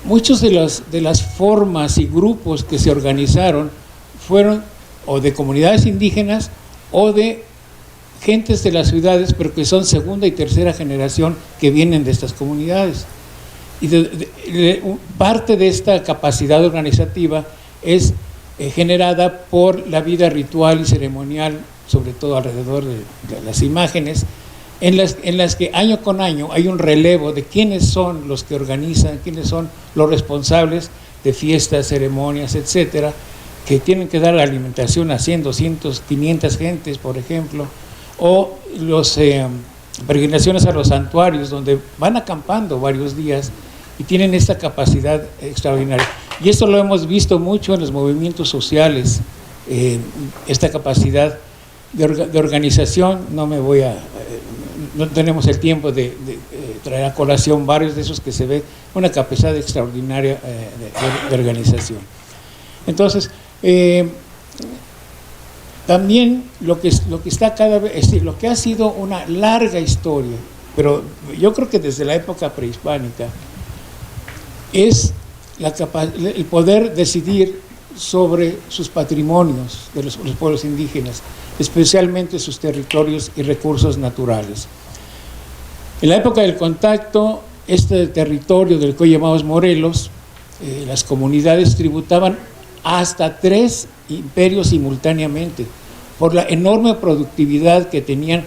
Muchos de las formas y grupos que se organizaron fueron o de comunidades indígenas o de gentes de las ciudades, pero que son segunda y tercera generación que vienen de estas comunidades. Y parte de esta capacidad organizativa es generada por la vida ritual y ceremonial, sobre todo alrededor de las imágenes, en las que año con año hay un relevo de quiénes son los que organizan, quiénes son los responsables de fiestas, ceremonias, etcétera, que tienen que dar la alimentación a 100, 200, 500 gentes, por ejemplo, o las peregrinaciones a los santuarios, donde van acampando varios días y tienen esta capacidad extraordinaria. Y esto lo hemos visto mucho en los movimientos sociales, esta capacidad de organización. No tenemos el tiempo de traer a colación varios de esos que se ve una capacidad extraordinaria de organización. Entonces, también lo que está cada vez, es decir, lo que ha sido una larga historia, pero yo creo que desde la época prehispánica, es el poder decidir sobre sus patrimonios de los pueblos indígenas, especialmente sus territorios y recursos naturales. En la época del contacto, este territorio del que hoy llamamos Morelos, las comunidades tributaban hasta 3 imperios simultáneamente, por la enorme productividad que tenían.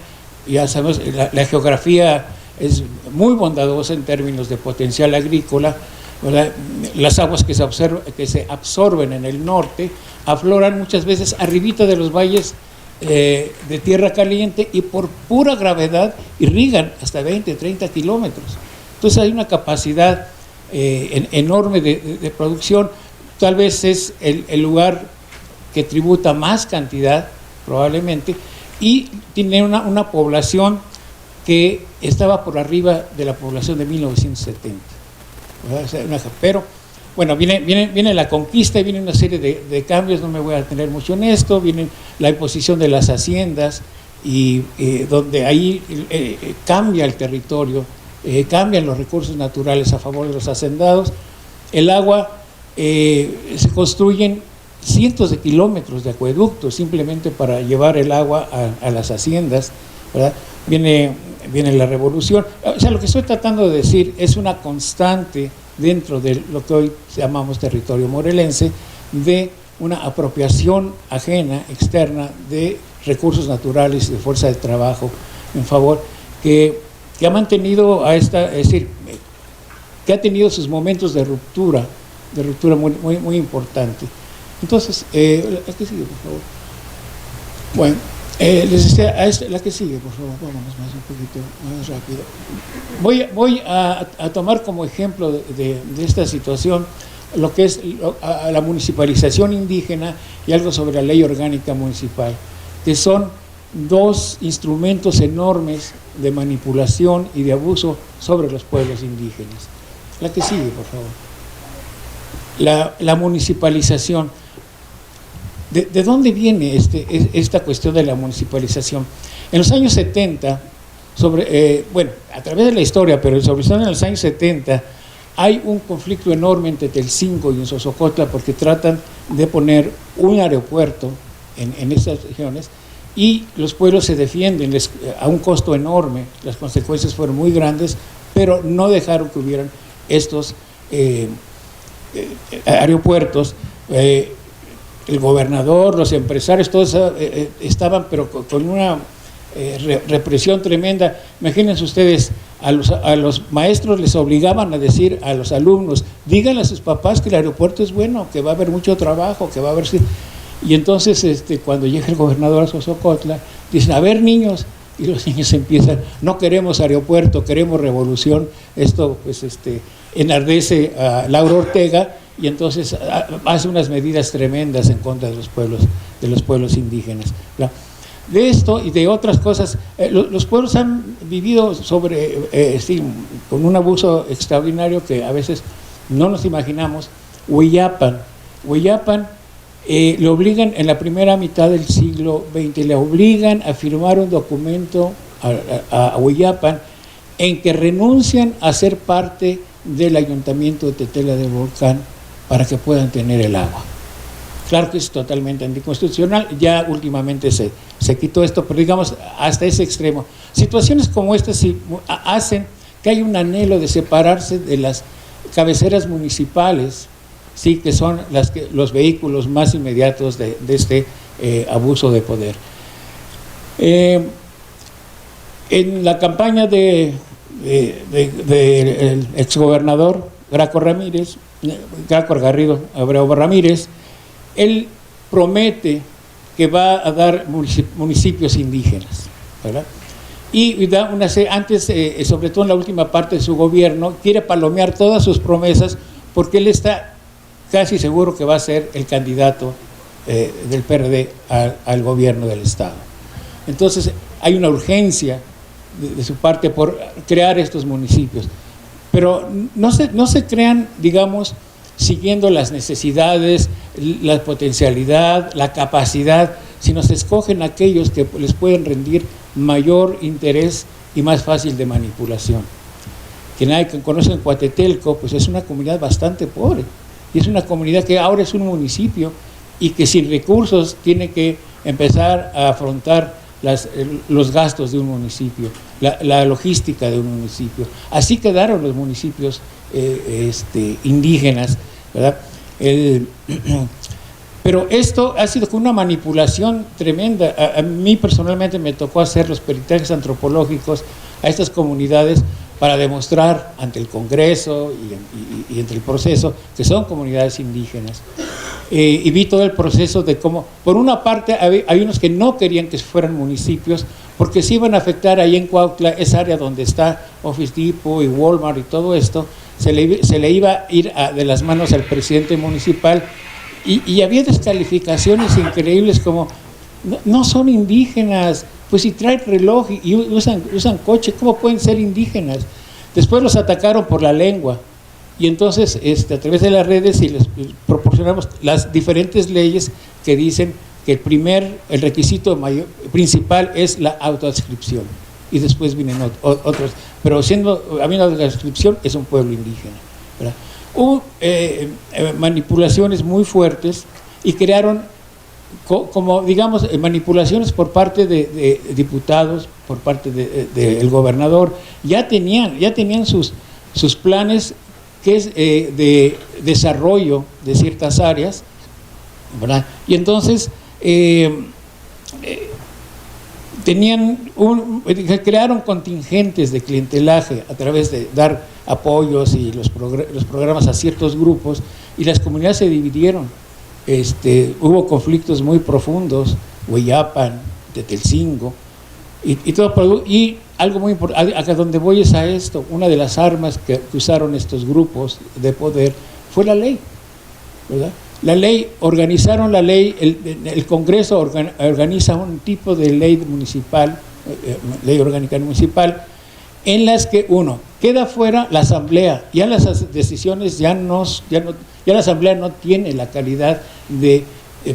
Ya sabemos, la geografía es muy bondadosa en términos de potencial agrícola, ¿verdad? Las aguas que se absorben en el norte afloran muchas veces arribita de los valles de tierra caliente, y por pura gravedad irrigan hasta 20, 30 kilómetros. Entonces hay una capacidad enorme de producción. Tal vez es el lugar que tributa más cantidad, probablemente, y tiene una población que estaba por arriba de la población de 1970. Pero bueno, viene la conquista y viene una serie de cambios, no me voy a detener mucho en esto. Viene la imposición de las haciendas, y donde ahí cambia el territorio, cambian los recursos naturales a favor de los hacendados. El agua, se construyen cientos de kilómetros de acueductos simplemente para llevar el agua a las haciendas, ¿verdad? Viene la revolución. O sea, lo que estoy tratando de decir es una constante dentro de lo que hoy llamamos territorio morelense, de una apropiación ajena, externa, de recursos naturales, de fuerza de trabajo en favor, que ha mantenido es decir, que ha tenido sus momentos de ruptura muy, muy importante. Entonces, la que sigue, por favor. Bueno, les decía, la que sigue, por favor, vámonos un poquito más rápido. Voy a tomar como ejemplo de esta situación lo que es la municipalización indígena y algo sobre la ley orgánica municipal, que son 2 instrumentos enormes de manipulación y de abuso sobre los pueblos indígenas. La que sigue, por favor. La municipalización. ¿De dónde viene esta cuestión de la municipalización? En los años 70, a través de la historia, pero sobre todo en los años 70, hay un conflicto enorme entre Telcinco y en Sosocotla, porque tratan de poner un aeropuerto en estas regiones, y los pueblos se defienden a un costo enorme. Las consecuencias fueron muy grandes, pero no dejaron que hubieran estos aeropuertos. El gobernador, los empresarios, todos estaban pero con una represión tremenda. Imagínense ustedes, a los maestros les obligaban a decir a los alumnos, díganle a sus papás que el aeropuerto es bueno, que va a haber mucho trabajo, que va a haber... Y entonces cuando llega el gobernador a Sosocotla, dicen, a ver niños, y los niños empiezan, no queremos aeropuerto, queremos revolución. Esto pues enardece a Laura Ortega, y entonces hace unas medidas tremendas en contra de los pueblos indígenas. De esto y de otras cosas, los pueblos han vivido con un abuso extraordinario que a veces no nos imaginamos. Huillapan le obligan en la primera mitad del siglo XX, le obligan a firmar un documento a Huillapan en que renuncian a ser parte del ayuntamiento de Tetela del Volcán para que puedan tener el agua. Claro que es totalmente anticonstitucional, ya últimamente se quitó esto, pero digamos hasta ese extremo. Situaciones como estas sí hacen que hay un anhelo de separarse de las cabeceras municipales, sí, que son los vehículos más inmediatos de este abuso de poder. En la campaña del exgobernador Graco Garrido Abreu Ramírez, él promete que va a dar municipios indígenas, ¿verdad? Y da antes, sobre todo en la última parte de su gobierno, quiere palomear todas sus promesas porque él está casi seguro que va a ser el candidato del PRD al gobierno del Estado. Entonces hay una urgencia de su parte por crear estos municipios, pero no se crean, digamos, siguiendo las necesidades, la potencialidad, la capacidad, sino se escogen aquellos que les pueden rendir mayor interés y más fácil de manipulación. Quien conoce en Coatetelco, pues es una comunidad bastante pobre, y es una comunidad que ahora es un municipio y que sin recursos tiene que empezar a afrontar los gastos de un municipio, la logística de un municipio. Así quedaron los municipios indígenas, ¿verdad? Pero esto ha sido con una manipulación tremenda. A mí personalmente me tocó hacer los peritajes antropológicos a estas comunidades para demostrar ante el Congreso y ante el proceso que son comunidades indígenas. Y vi todo el proceso de cómo, por una parte, hay unos que no querían que fueran municipios porque se iban a afectar ahí en Cuautla, esa área donde está Office Depot y Walmart y todo esto, se le iba a ir de las manos al presidente municipal y había descalificaciones increíbles como, no son indígenas, pues si traen reloj y usan coche, ¿cómo pueden ser indígenas? Después los atacaron por la lengua. Y entonces, a través de las redes, y les proporcionamos las diferentes leyes que dicen que el requisito principal es la autoadscripción. Y después vienen otros. Pero habiendo autoadscripción, es un pueblo indígena, ¿verdad? Hubo manipulaciones muy fuertes y crearon, como digamos, manipulaciones por parte de diputados, por parte del gobernador. Ya tenían sus planes, que es de desarrollo de ciertas áreas, ¿verdad? Y entonces crearon contingentes de clientelaje a través de dar apoyos y los programas a ciertos grupos, y las comunidades se dividieron. Hubo conflictos muy profundos, Huillapan, Tetelcingo, y todo. Y algo muy importante, a donde voy es a esto, una de las armas que usaron estos grupos de poder fue la ley, ¿verdad? La ley, organizaron la ley, el Congreso organiza un tipo de ley municipal, ley orgánica municipal, en las que queda fuera la asamblea. Ya las decisiones ya la asamblea no tiene la calidad de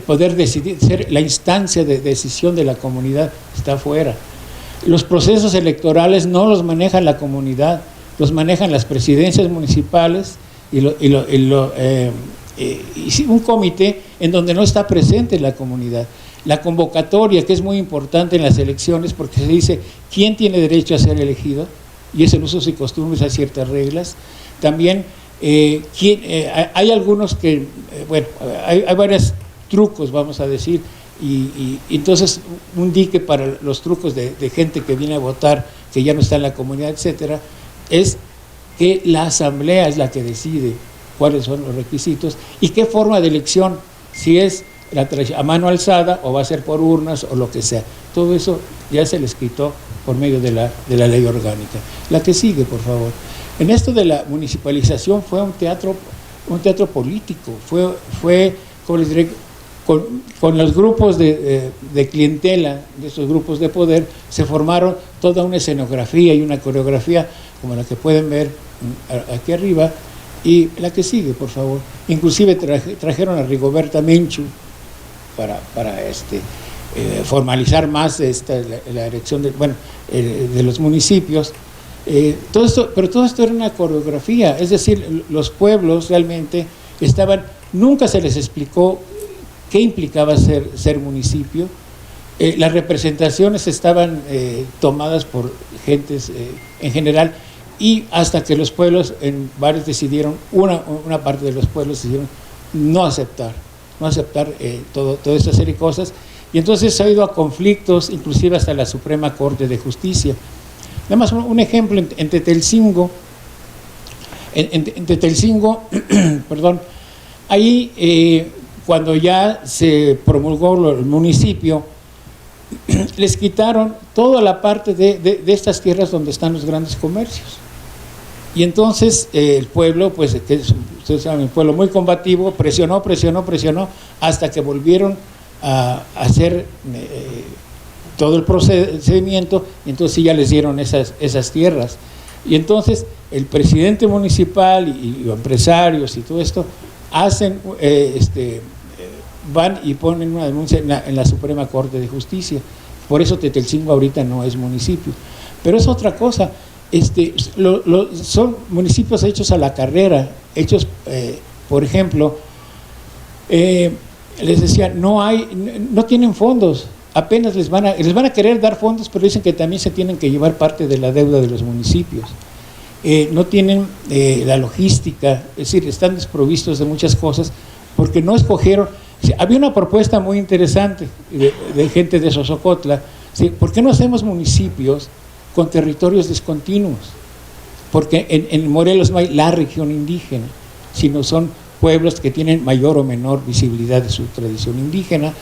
poder decidir, ser la instancia de decisión de la comunidad, está fuera. Los procesos electorales no los maneja la comunidad, los manejan las presidencias municipales y un comité en donde no está presente la comunidad. La convocatoria, que es muy importante en las elecciones, porque se dice quién tiene derecho a ser elegido, y es el uso y costumbres, hay ciertas reglas. También hay algunos que, hay varios trucos, vamos a decir, y entonces un dique para los trucos de gente que viene a votar, que ya no está en la comunidad, etcétera, es que la asamblea es la que decide cuáles son los requisitos y qué forma de elección, si es a mano alzada o va a ser por urnas o lo que sea. Todo eso ya se les quitó por medio de la ley orgánica. La que sigue, por favor. En esto de la municipalización fue un teatro político, fue como les diré, con los grupos de clientela, de esos grupos de poder, se formaron toda una escenografía y una coreografía, como la que pueden ver aquí arriba, y la que sigue, por favor. Inclusive trajeron a Rigoberta Menchú para formalizar más la elección de los municipios. Pero todo esto era una coreografía, es decir, los pueblos realmente nunca se les explicó qué implicaba ser municipio. Las representaciones estaban tomadas por gentes en general, y hasta que los pueblos, en varios decidieron, una parte de los pueblos decidieron no aceptar toda esta serie de cosas, y entonces ha ido a conflictos, inclusive hasta la Suprema Corte de Justicia. Nada más un ejemplo, en Tetelcingo, perdón, ahí cuando ya se promulgó el municipio, les quitaron toda la parte de estas tierras donde están los grandes comercios. Y entonces el pueblo, pues, que ustedes saben, un pueblo muy combativo, presionó, hasta que volvieron a hacer todo el procedimiento, y entonces sí ya les dieron esas tierras. Y entonces el presidente municipal y los empresarios y todo esto van y ponen una denuncia en la Suprema Corte de Justicia. Por eso Tetelcingo ahorita no es municipio. Pero es otra cosa. Son municipios hechos a la carrera, hechos, por ejemplo, les decía, no tienen fondos, apenas les van a querer dar fondos, pero dicen que también se tienen que llevar parte de la deuda de los municipios. No tienen la logística, es decir, están desprovistos de muchas cosas, porque no escogieron. Había una propuesta muy interesante de gente de Sosocotla, ¿sí? ¿Por qué no hacemos municipios con territorios discontinuos? Porque en Morelos no hay la región indígena, sino son pueblos que tienen mayor o menor visibilidad de su tradición indígena.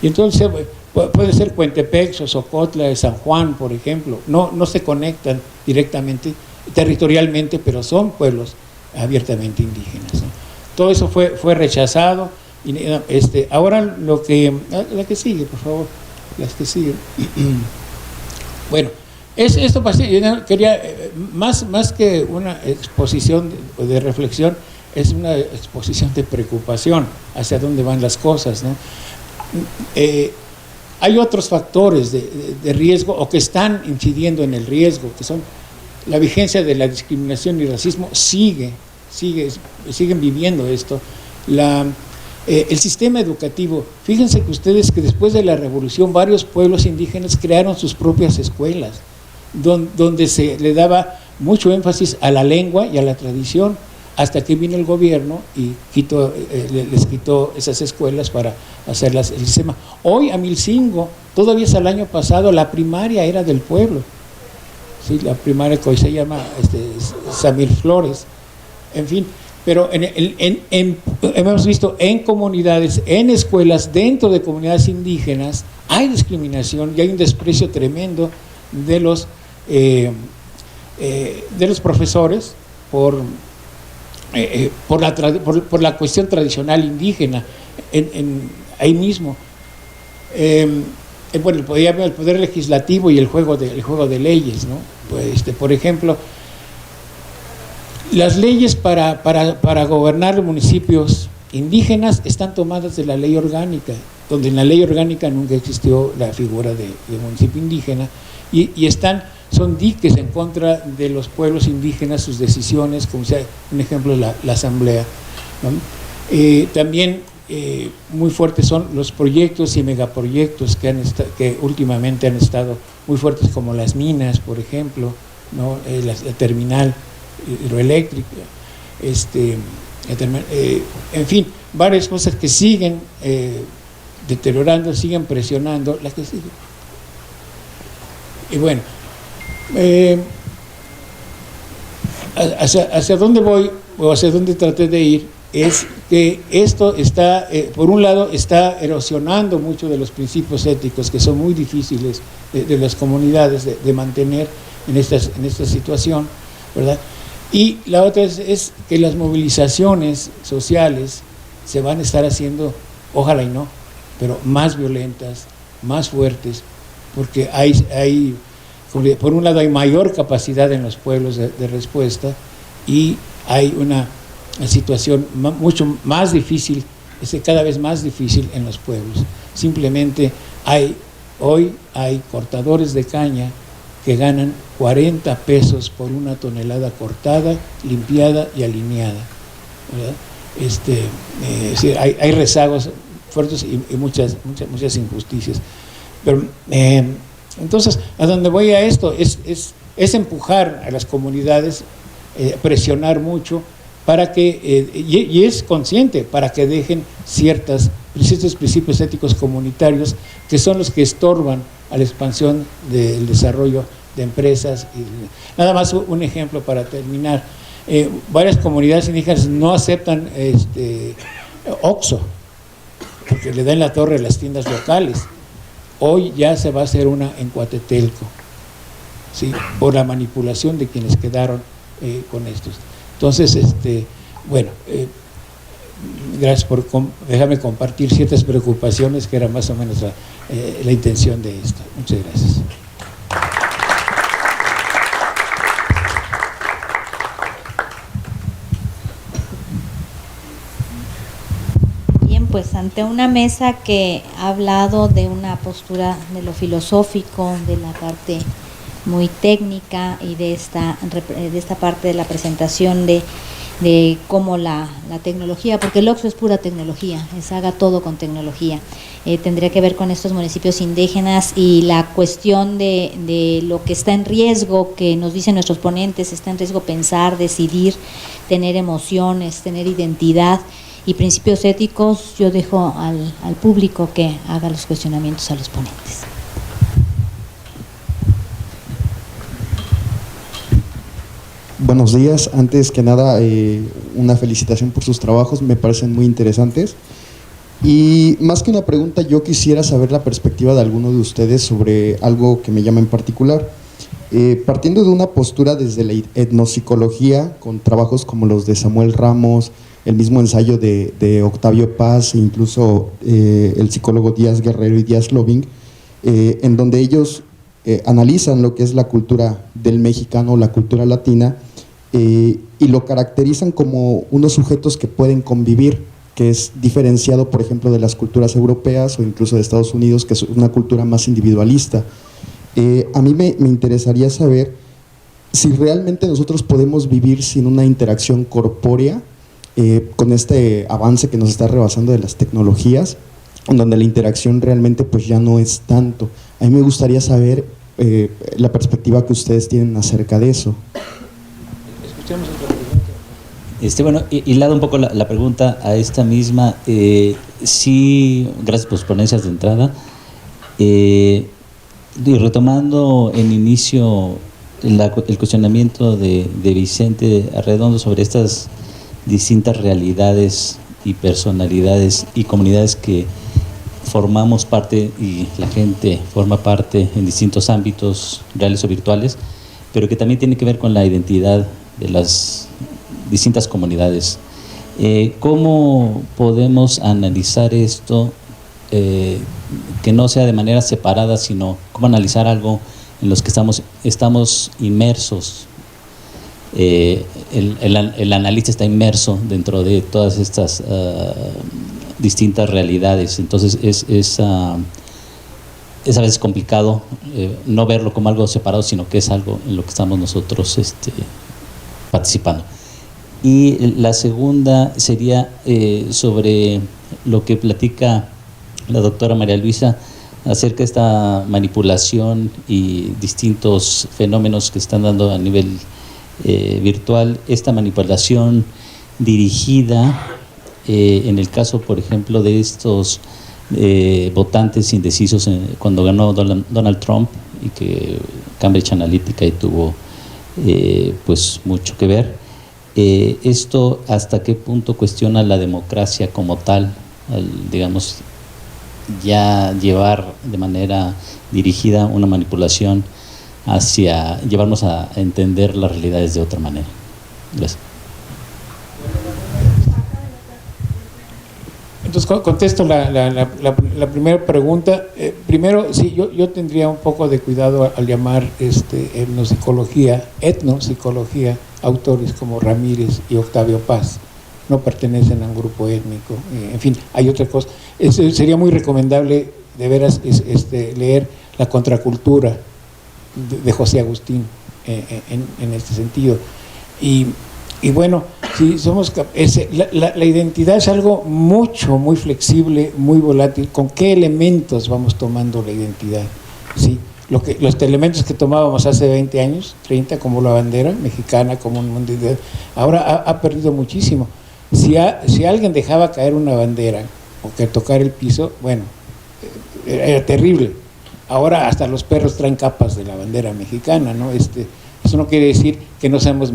Y entonces puede ser Cuentepec, Sosocotla, San Juan, por ejemplo. No se conectan directamente, territorialmente, pero son pueblos abiertamente indígenas, ¿no? Todo eso fue rechazado. Y, ahora la que sigue, por favor, las que siguen. Bueno, esto yo quería, más que una exposición de reflexión, es una exposición de preocupación hacia dónde van las cosas, ¿no? Hay otros factores de riesgo, o que están incidiendo en el riesgo, que son la vigencia de la discriminación y racismo. Siguen viviendo esto. El sistema educativo, fíjense que ustedes que después de la revolución varios pueblos indígenas crearon sus propias escuelas, donde se le daba mucho énfasis a la lengua y a la tradición, hasta que vino el gobierno y les quitó esas escuelas para hacerlas el sistema. Hoy a Milcingo, todavía hasta el año pasado, la primaria era del pueblo, ¿sí? La primaria que hoy se llama Samir Flores, en fin. Pero hemos visto en comunidades, en escuelas, dentro de comunidades indígenas, hay discriminación y hay un desprecio tremendo de los profesores por la cuestión tradicional indígena, ahí mismo. El poder legislativo y el juego de leyes, ¿no? Pues, por ejemplo, las leyes para gobernar municipios indígenas están tomadas de la ley orgánica, donde en la ley orgánica nunca existió la figura de municipio indígena, y son diques en contra de los pueblos indígenas, sus decisiones, como sea un ejemplo la asamblea, ¿no? También muy fuertes son los proyectos y megaproyectos que últimamente han estado muy fuertes, como las minas, por ejemplo, ¿no? La terminal hidroeléctrica, en fin, varias cosas que siguen deteriorando, siguen presionando las que siguen. Y bueno, hacia dónde voy o hacia dónde traté de ir es que esto está, por un lado, está erosionando mucho de los principios éticos que son muy difíciles de las comunidades de mantener en esta situación, ¿verdad? Y la otra es que las movilizaciones sociales se van a estar haciendo, ojalá y no, pero más violentas, más fuertes, porque por un lado hay mayor capacidad en los pueblos de respuesta y hay una situación mucho más difícil, cada vez más difícil en los pueblos. Simplemente hoy hay cortadores de caña que ganan 40 pesos por una tonelada cortada, limpiada y alineada, ¿verdad? Hay rezagos fuertes y muchas injusticias. Pero entonces, a donde voy a esto es empujar a las comunidades, presionar mucho para que, y es consciente, para que dejen ciertos principios éticos comunitarios que son los que estorban a la expansión del desarrollo de empresas. Nada más un ejemplo para terminar. Varias comunidades indígenas no aceptan OXXO, porque le dan la torre a las tiendas locales. Hoy ya se va a hacer una en Coatetelco, ¿sí? Por la manipulación de quienes quedaron con estos. Entonces, bueno, gracias por dejarme compartir ciertas preocupaciones que era más o menos la intención de esto. Muchas gracias. Pues ante una mesa que ha hablado de una postura de lo filosófico, de la parte muy técnica y de esta parte de la presentación de cómo la tecnología, porque el OXXO es pura tecnología, haga todo con tecnología, tendría que ver con estos municipios indígenas y la cuestión de lo que está en riesgo, que nos dicen nuestros ponentes, está en riesgo pensar, decidir, tener emociones, tener identidad y principios éticos. Yo dejo al público que haga los cuestionamientos a los ponentes. Buenos días. Antes que nada, una felicitación por sus trabajos, me parecen muy interesantes. Y más que una pregunta, yo quisiera saber la perspectiva de alguno de ustedes sobre algo que me llama en particular. Partiendo de una postura desde la etnopsicología, con trabajos como los de Samuel Ramos, el mismo ensayo de Octavio Paz e incluso el psicólogo Díaz Guerrero y Díaz Loving, en donde ellos analizan lo que es la cultura del mexicano, la cultura latina, y lo caracterizan como unos sujetos que pueden convivir, que es diferenciado, por ejemplo, de las culturas europeas o incluso de Estados Unidos, que es una cultura más individualista. A mí me interesaría saber si realmente nosotros podemos vivir sin una interacción corpórea, con este avance que nos está rebasando de las tecnologías, en donde la interacción realmente pues ya no es tanto. A mí me gustaría saber la perspectiva que ustedes tienen acerca de eso. Escuchemos otra pregunta. Bueno, hilado un poco la pregunta a esta misma, sí, gracias por sus ponencias de entrada, y retomando en inicio el cuestionamiento de Vicente Arredondo sobre estas distintas realidades y personalidades y comunidades que formamos parte y la gente forma parte en distintos ámbitos reales o virtuales, pero que también tiene que ver con la identidad de las distintas comunidades. ¿Cómo podemos analizar esto, que no sea de manera separada, sino cómo analizar algo en los que estamos inmersos? El analista está inmerso dentro de todas estas distintas realidades, entonces es a veces complicado no verlo como algo separado, sino que es algo en lo que estamos nosotros participando. Y la segunda sería sobre lo que platica la doctora María Luisa acerca de esta manipulación y distintos fenómenos que están dando a nivel virtual, esta manipulación dirigida, en el caso, por ejemplo, de estos votantes indecisos cuando ganó Donald Trump, y que Cambridge Analytica y tuvo pues mucho que ver. Esto hasta qué punto cuestiona la democracia como tal, digamos, ya llevar de manera dirigida una manipulación hacia llevarnos a entender las realidades de otra manera. Gracias. Entonces contesto la primera pregunta. Primero, sí, yo tendría un poco de cuidado al llamar etnopsicología, autores como Ramírez y Octavio Paz. No pertenecen a un grupo étnico. En fin, hay otra cosa. Sería muy recomendable, de veras, leer La contracultura de José Agustín en este sentido. Y bueno, si somos la identidad es algo muy flexible, muy volátil. ¿Con qué elementos vamos tomando la identidad? ¿Sí? Los elementos que tomábamos hace 20 años, 30, como la bandera mexicana, como un mundo de... Ahora ha perdido muchísimo. Si alguien dejaba caer una bandera o que tocar el piso, bueno, era terrible. Ahora hasta los perros traen capas de la bandera mexicana, ¿no? Eso no quiere decir que no seamos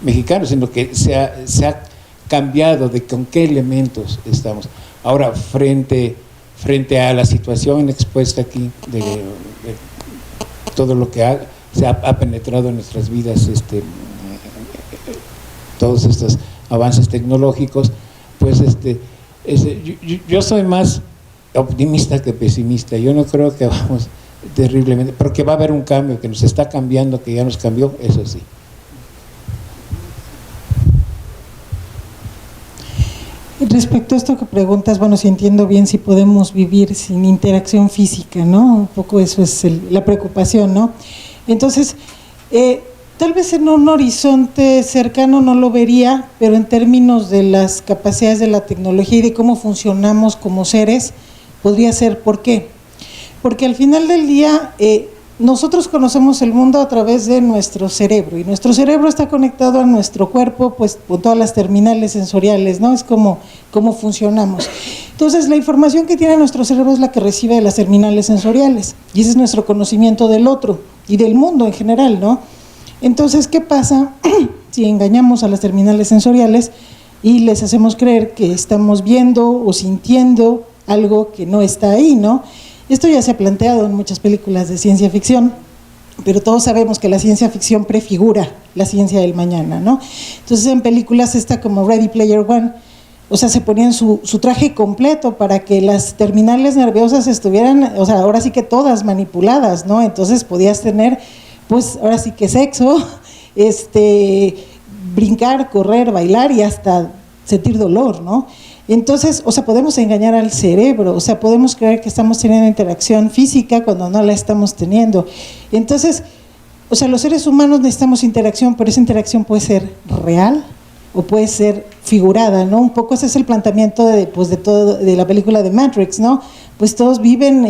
mexicanos, sino que se ha cambiado de con qué elementos estamos. Ahora, frente a la situación expuesta aquí, de todo lo que se ha penetrado en nuestras vidas, todos estos avances tecnológicos, pues yo soy más optimista que pesimista. Yo no creo que vamos terriblemente, porque va a haber un cambio, que nos está cambiando, que ya nos cambió, eso sí. Respecto a esto que preguntas, bueno, si entiendo bien, si podemos vivir sin interacción física, ¿no? Un poco eso es la preocupación, ¿no? Entonces, tal vez en un horizonte cercano no lo vería, pero en términos de las capacidades de la tecnología y de cómo funcionamos como seres, podría ser. ¿Por qué? Porque al final del día nosotros conocemos el mundo a través de nuestro cerebro, y nuestro cerebro está conectado a nuestro cuerpo, pues con todas las terminales sensoriales, ¿no? Es como funcionamos. Entonces la información que tiene nuestro cerebro es la que recibe de las terminales sensoriales, y ese es nuestro conocimiento del otro y del mundo en general, ¿no? Entonces, ¿qué pasa si engañamos a las terminales sensoriales y les hacemos creer que estamos viendo o sintiendo algo que no está ahí, ¿no? Esto ya se ha planteado en muchas películas de ciencia ficción, pero todos sabemos que la ciencia ficción prefigura la ciencia del mañana, ¿no? Entonces en películas como Ready Player One, o sea, se ponían su traje completo para que las terminales nerviosas estuvieran, o sea, ahora sí que todas manipuladas, ¿no? Entonces podías tener, pues ahora sí que sexo, brincar, correr, bailar y hasta sentir dolor, ¿no? Entonces, o sea, podemos engañar al cerebro, o sea, podemos creer que estamos teniendo interacción física cuando no la estamos teniendo. Entonces, o sea, los seres humanos necesitamos interacción, pero esa interacción puede ser real o puede ser figurada, ¿no? Un poco ese es el planteamiento de la película de Matrix, ¿no? Pues todos viven,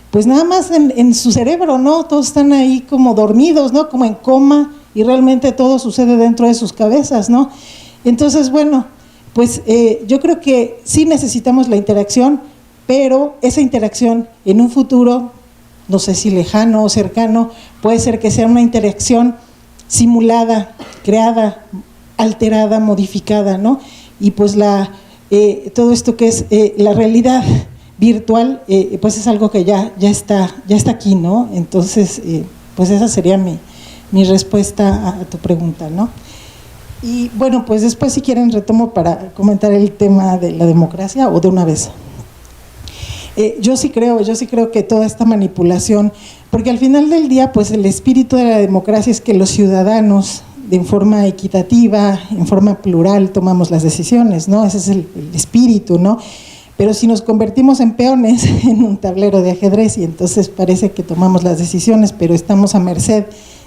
pues nada más en su cerebro, ¿no? Todos están ahí como dormidos, ¿no? Como en coma, y realmente todo sucede dentro de sus cabezas, ¿no? Entonces, bueno, pues yo creo que sí necesitamos la interacción, pero esa interacción en un futuro, no sé si lejano o cercano, puede ser que sea una interacción simulada, creada, alterada, modificada, ¿no? Y pues todo esto que es la realidad virtual, pues es algo que ya está aquí, ¿no? Entonces, pues esa sería mi respuesta a tu pregunta, ¿no? Y bueno, pues después si quieren retomo para comentar el tema de la democracia, o de una vez. Yo sí creo que toda esta manipulación, porque al final del día, pues el espíritu de la democracia es que los ciudadanos, de forma equitativa, en forma plural, tomamos las decisiones, ¿no? Ese es el espíritu, ¿no? Pero si nos convertimos en peones en un tablero de ajedrez, y entonces parece que tomamos las decisiones, pero estamos a merced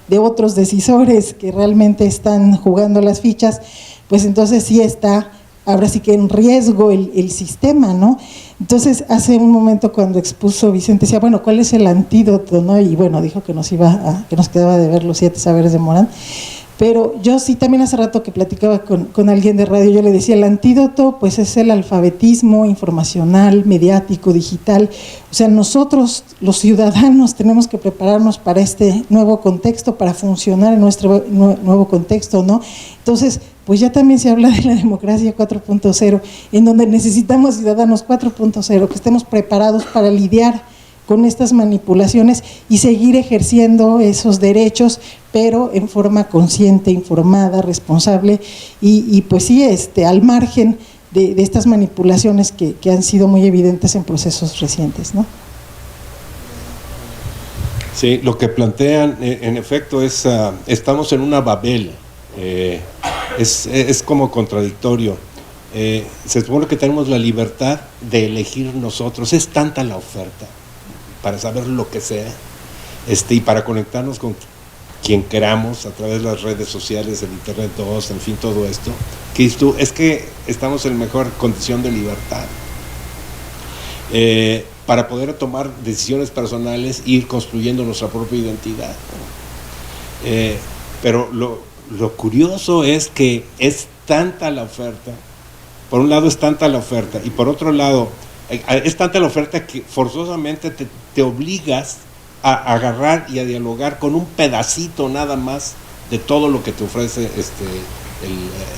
de otros decisores que realmente están jugando las fichas, pues entonces sí está, ahora sí que en riesgo el sistema, ¿no? Entonces, hace un momento cuando expuso Vicente, decía, bueno, ¿cuál es el antídoto, no? Y bueno, dijo que nos quedaba de ver los 7 saberes de Morán. Pero yo sí, también hace rato que platicaba con alguien de radio, yo le decía, el antídoto pues es el alfabetismo informacional, mediático, digital. O sea, nosotros los ciudadanos tenemos que prepararnos para este nuevo contexto, para funcionar en nuestro nuevo contexto, ¿no? Entonces, pues ya también se habla de la democracia 4.0, en donde necesitamos ciudadanos 4.0, que estemos preparados para lidiar con estas manipulaciones y seguir ejerciendo esos derechos, pero en forma consciente, informada, responsable y pues sí, al margen de estas manipulaciones que han sido muy evidentes en procesos recientes, ¿no? Sí, lo que plantean, en efecto, es estamos en una Babel, es como contradictorio. Se supone que tenemos la libertad de elegir nosotros, es tanta la oferta para saber lo que sea, y para conectarnos con quien queramos a través de las redes sociales, el Internet 2, en fin, todo esto, que es que estamos en mejor condición de libertad para poder tomar decisiones personales e ir construyendo nuestra propia identidad. Pero lo curioso es que es tanta la oferta, por un lado es tanta la oferta, y por otro lado es tanta la oferta que forzosamente te obligas a agarrar y a dialogar con un pedacito nada más de todo lo que te ofrece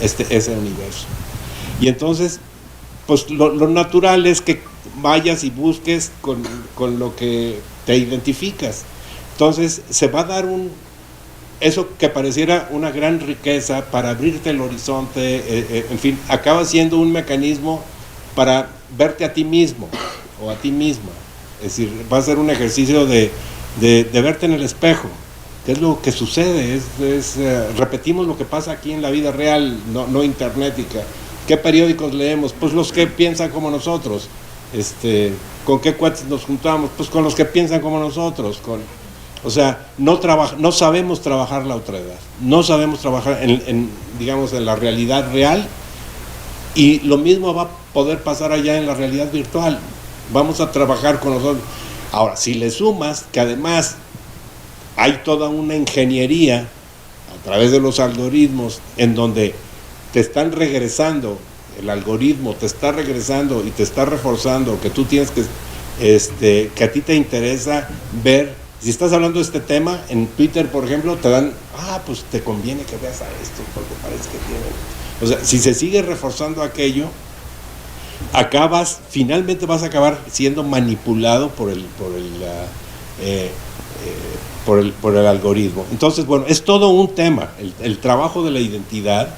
ese universo. Y entonces, pues lo natural es que vayas y busques con lo que te identificas. Entonces se va a dar eso que pareciera una gran riqueza para abrirte el horizonte, en fin, acaba siendo un mecanismo para verte a ti mismo o a ti misma. Es decir, va a ser un ejercicio de verte en el espejo, que es lo que sucede, repetimos lo que pasa aquí en la vida real, no internetica. ¿Qué periódicos leemos? Pues los que piensan como nosotros. ¿Con qué cuates nos juntamos? Pues con los que piensan como nosotros. O sea, no sabemos trabajar la otredad, no sabemos trabajar digamos, en la realidad real, y lo mismo va a poder pasar allá en la realidad virtual. Vamos a trabajar con nosotros. Ahora, si le sumas que además hay toda una ingeniería a través de los algoritmos en donde te están regresando, el algoritmo te está regresando y te está reforzando que tú tienes que a ti te interesa ver, si estás hablando de este tema en Twitter, por ejemplo, te dan, pues te conviene que veas a esto porque parece que tiene. O sea, si se sigue reforzando aquello, finalmente vas a acabar siendo manipulado por el algoritmo. Entonces, bueno, es todo un tema, el trabajo de la identidad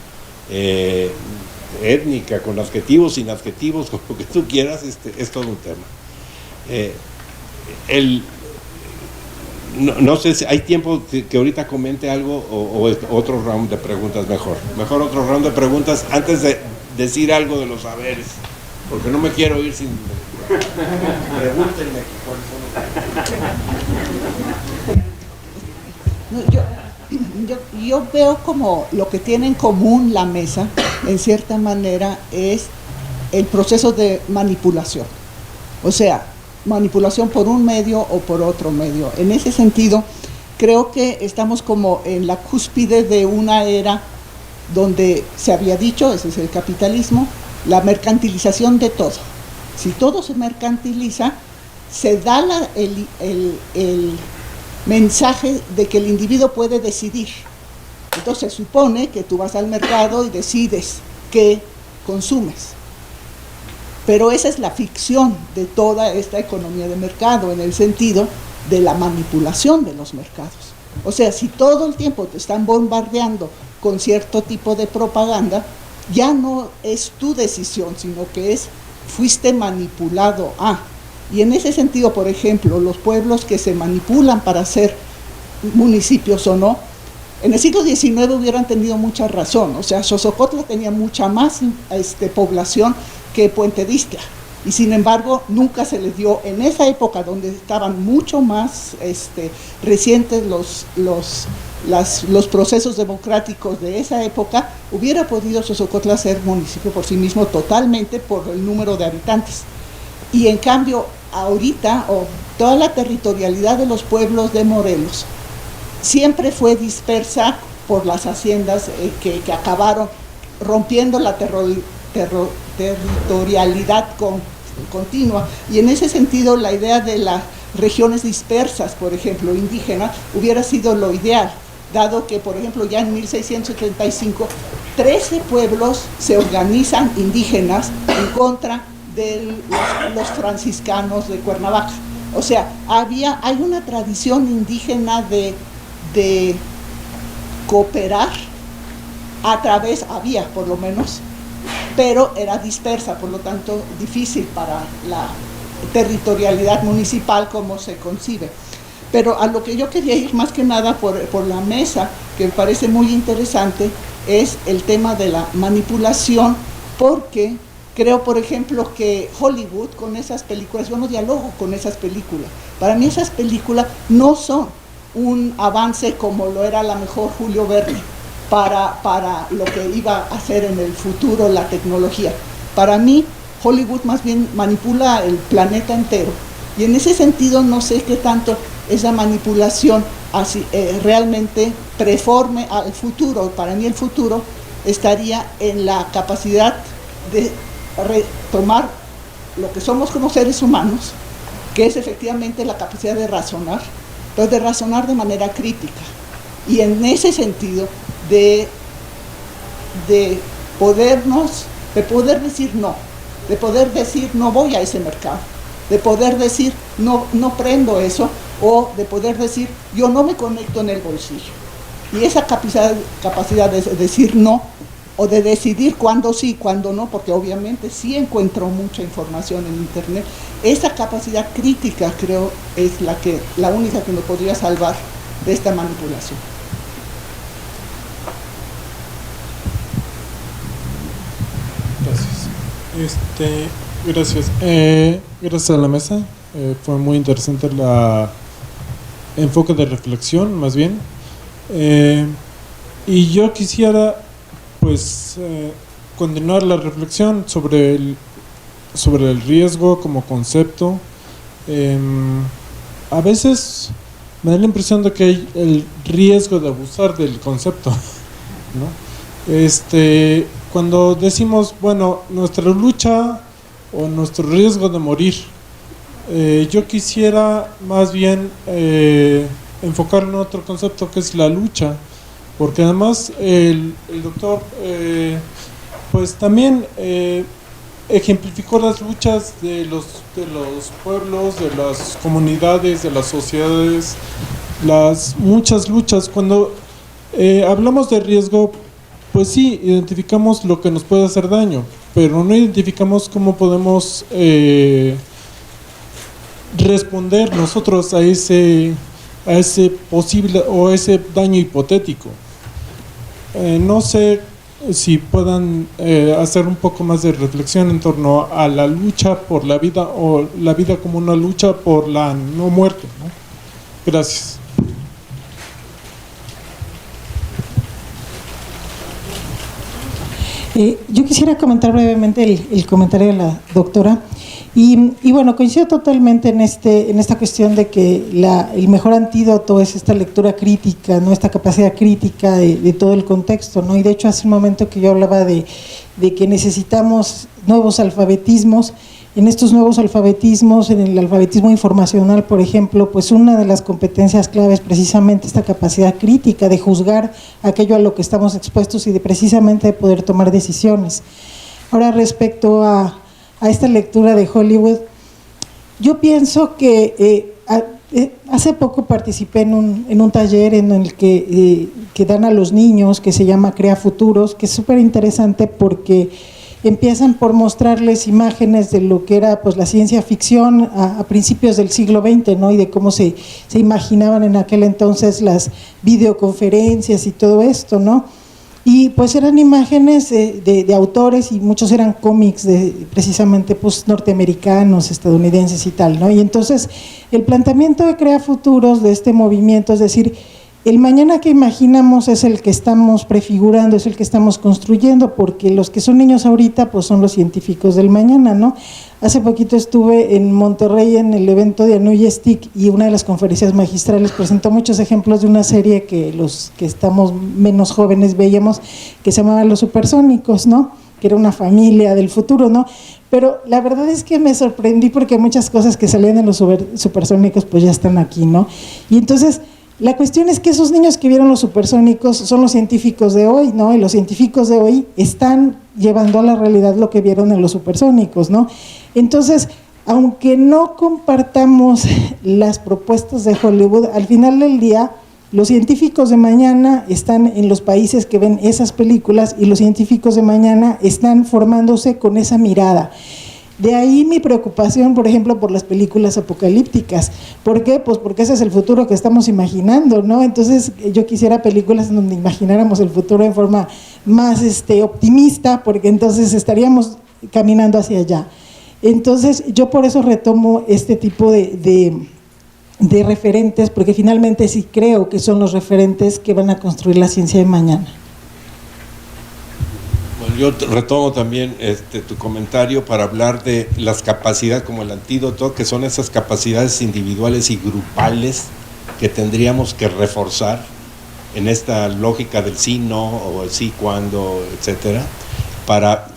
étnica, con adjetivos, sin adjetivos, con lo que tú quieras, es todo un tema. No sé si hay tiempo que ahorita comente algo o otro round de preguntas mejor otro round de preguntas antes de decir algo de los saberes, porque no me quiero ir sin pregúntenme cuáles son. Yo veo como lo que tiene en común la mesa, en cierta manera, es el proceso de manipulación. O sea, manipulación por un medio o por otro medio. En ese sentido, creo que estamos como en la cúspide de una era donde se había dicho, ese es el capitalismo, la mercantilización de todo. Si todo se mercantiliza, se da el mensaje de que el individuo puede decidir. Entonces se supone que tú vas al mercado y decides qué consumes. Pero esa es la ficción de toda esta economía de mercado, en el sentido de la manipulación de los mercados. O sea, si todo el tiempo te están bombardeando con cierto tipo de propaganda, ya no es tu decisión, sino que fuiste manipulado a. Y en ese sentido, por ejemplo, los pueblos que se manipulan para ser municipios o no, en el siglo XIX hubieran tenido mucha razón. O sea, Xosocotla tenía mucha más población que Puente de Ixtla, y sin embargo nunca se les dio, en esa época donde estaban mucho más recientes los los procesos democráticos de esa época, hubiera podido Sosocotla ser municipio por sí mismo totalmente por el número de habitantes. Y en cambio, ahorita, toda la territorialidad de los pueblos de Morelos siempre fue dispersa por las haciendas que acabaron rompiendo la territorialidad continua. Y en ese sentido, la idea de las regiones dispersas, por ejemplo, indígenas, hubiera sido lo ideal, dado que, por ejemplo, ya en 1675, 13 pueblos se organizan indígenas en contra de los franciscanos de Cuernavaca. O sea, hay una tradición indígena de cooperar había por lo menos, pero era dispersa, por lo tanto difícil para la territorialidad municipal como se concibe. Pero a lo que yo quería ir más que nada por la mesa, que me parece muy interesante, es el tema de la manipulación, porque creo, por ejemplo, que Hollywood con esas películas, yo no dialogo con esas películas. Para mí esas películas no son un avance como lo era a lo mejor Julio Verne para lo que iba a hacer en el futuro la tecnología. Para mí, Hollywood más bien manipula el planeta entero. Y en ese sentido no sé qué tanto esa manipulación realmente preforme al futuro. Para mí el futuro estaría en la capacidad de retomar lo que somos como seres humanos, que es efectivamente la capacidad de razonar, pero de razonar de manera crítica. Y en ese sentido, de poder decir no, de poder decir no voy a ese mercado, de poder decir no prendo eso, o de poder decir yo no me conecto en el bolsillo. Y esa capacidad de decir no, o de decidir cuándo sí, cuándo no, porque obviamente sí encuentro mucha información en internet, esa capacidad crítica creo es la única que nos podría salvar de esta manipulación. Gracias. Gracias a la mesa. Fue muy interesante el enfoque de reflexión, más bien. Y yo quisiera, pues, continuar la reflexión sobre el riesgo como concepto. A veces me da la impresión de que hay el riesgo de abusar del concepto, ¿no? Cuando decimos, bueno, nuestra lucha o nuestro riesgo de morir, yo quisiera más bien enfocarlo en otro concepto que es la lucha, porque además el doctor pues también ejemplificó las luchas de los pueblos, de las comunidades, de las sociedades, las muchas luchas. Cuando hablamos de riesgo, pues sí, identificamos lo que nos puede hacer daño, pero no identificamos cómo podemos responder nosotros a ese posible o ese daño hipotético. No sé si puedan hacer un poco más de reflexión en torno a la lucha por la vida o la vida como una lucha por la no muerte, ¿no? Gracias. Yo quisiera comentar brevemente el comentario de la doctora y bueno, coincido totalmente en esta cuestión de que el mejor antídoto es esta lectura crítica, ¿no? Esta capacidad crítica de todo el contexto, ¿no? Y de hecho hace un momento que yo hablaba de que necesitamos nuevos alfabetismos. En estos nuevos alfabetismos, en el alfabetismo informacional, por ejemplo, pues una de las competencias claves precisamente esta capacidad crítica de juzgar aquello a lo que estamos expuestos y de precisamente de poder tomar decisiones. Ahora, respecto a esta lectura de Hollywood, yo pienso que hace poco participé en un taller en el que dan a los niños, que se llama Crea Futuros, que es súper interesante porque empiezan por mostrarles imágenes de lo que era pues la ciencia ficción a principios del siglo XX, ¿no? Y de cómo se imaginaban en aquel entonces las videoconferencias y todo esto, ¿no? Y pues eran imágenes de autores y muchos eran cómics precisamente pues norteamericanos, estadounidenses y tal, ¿no? Y entonces el planteamiento de Crea Futuros de este movimiento es decir, el mañana que imaginamos es el que estamos prefigurando, es el que estamos construyendo, porque los que son niños ahorita pues son los científicos del mañana, ¿no? Hace poquito estuve en Monterrey en el evento de Anuy Stick y una de las conferencias magistrales presentó muchos ejemplos de una serie que los que estamos menos jóvenes veíamos, que se llamaba Los Supersónicos, ¿no? Que era una familia del futuro, ¿no? Pero la verdad es que me sorprendí porque muchas cosas que salían en los Supersónicos pues ya están aquí, ¿no? Y entonces la cuestión es que esos niños que vieron los Supersónicos son los científicos de hoy, ¿no? Y los científicos de hoy están llevando a la realidad lo que vieron en los Supersónicos, ¿no? Entonces, aunque no compartamos las propuestas de Hollywood, al final del día, los científicos de mañana están en los países que ven esas películas y los científicos de mañana están formándose con esa mirada. De ahí mi preocupación, por ejemplo, por las películas apocalípticas. ¿Por qué? Pues porque ese es el futuro que estamos imaginando, ¿no? Entonces yo quisiera películas en donde imagináramos el futuro de forma más optimista, porque entonces estaríamos caminando hacia allá. Entonces yo por eso retomo este tipo de referentes, porque finalmente sí creo que son los referentes que van a construir la ciencia de mañana. Bueno, yo retomo también tu comentario para hablar de las capacidades como el antídoto, que son esas capacidades individuales y grupales que tendríamos que reforzar en esta lógica del sí, no, o el sí, cuándo, etcétera, para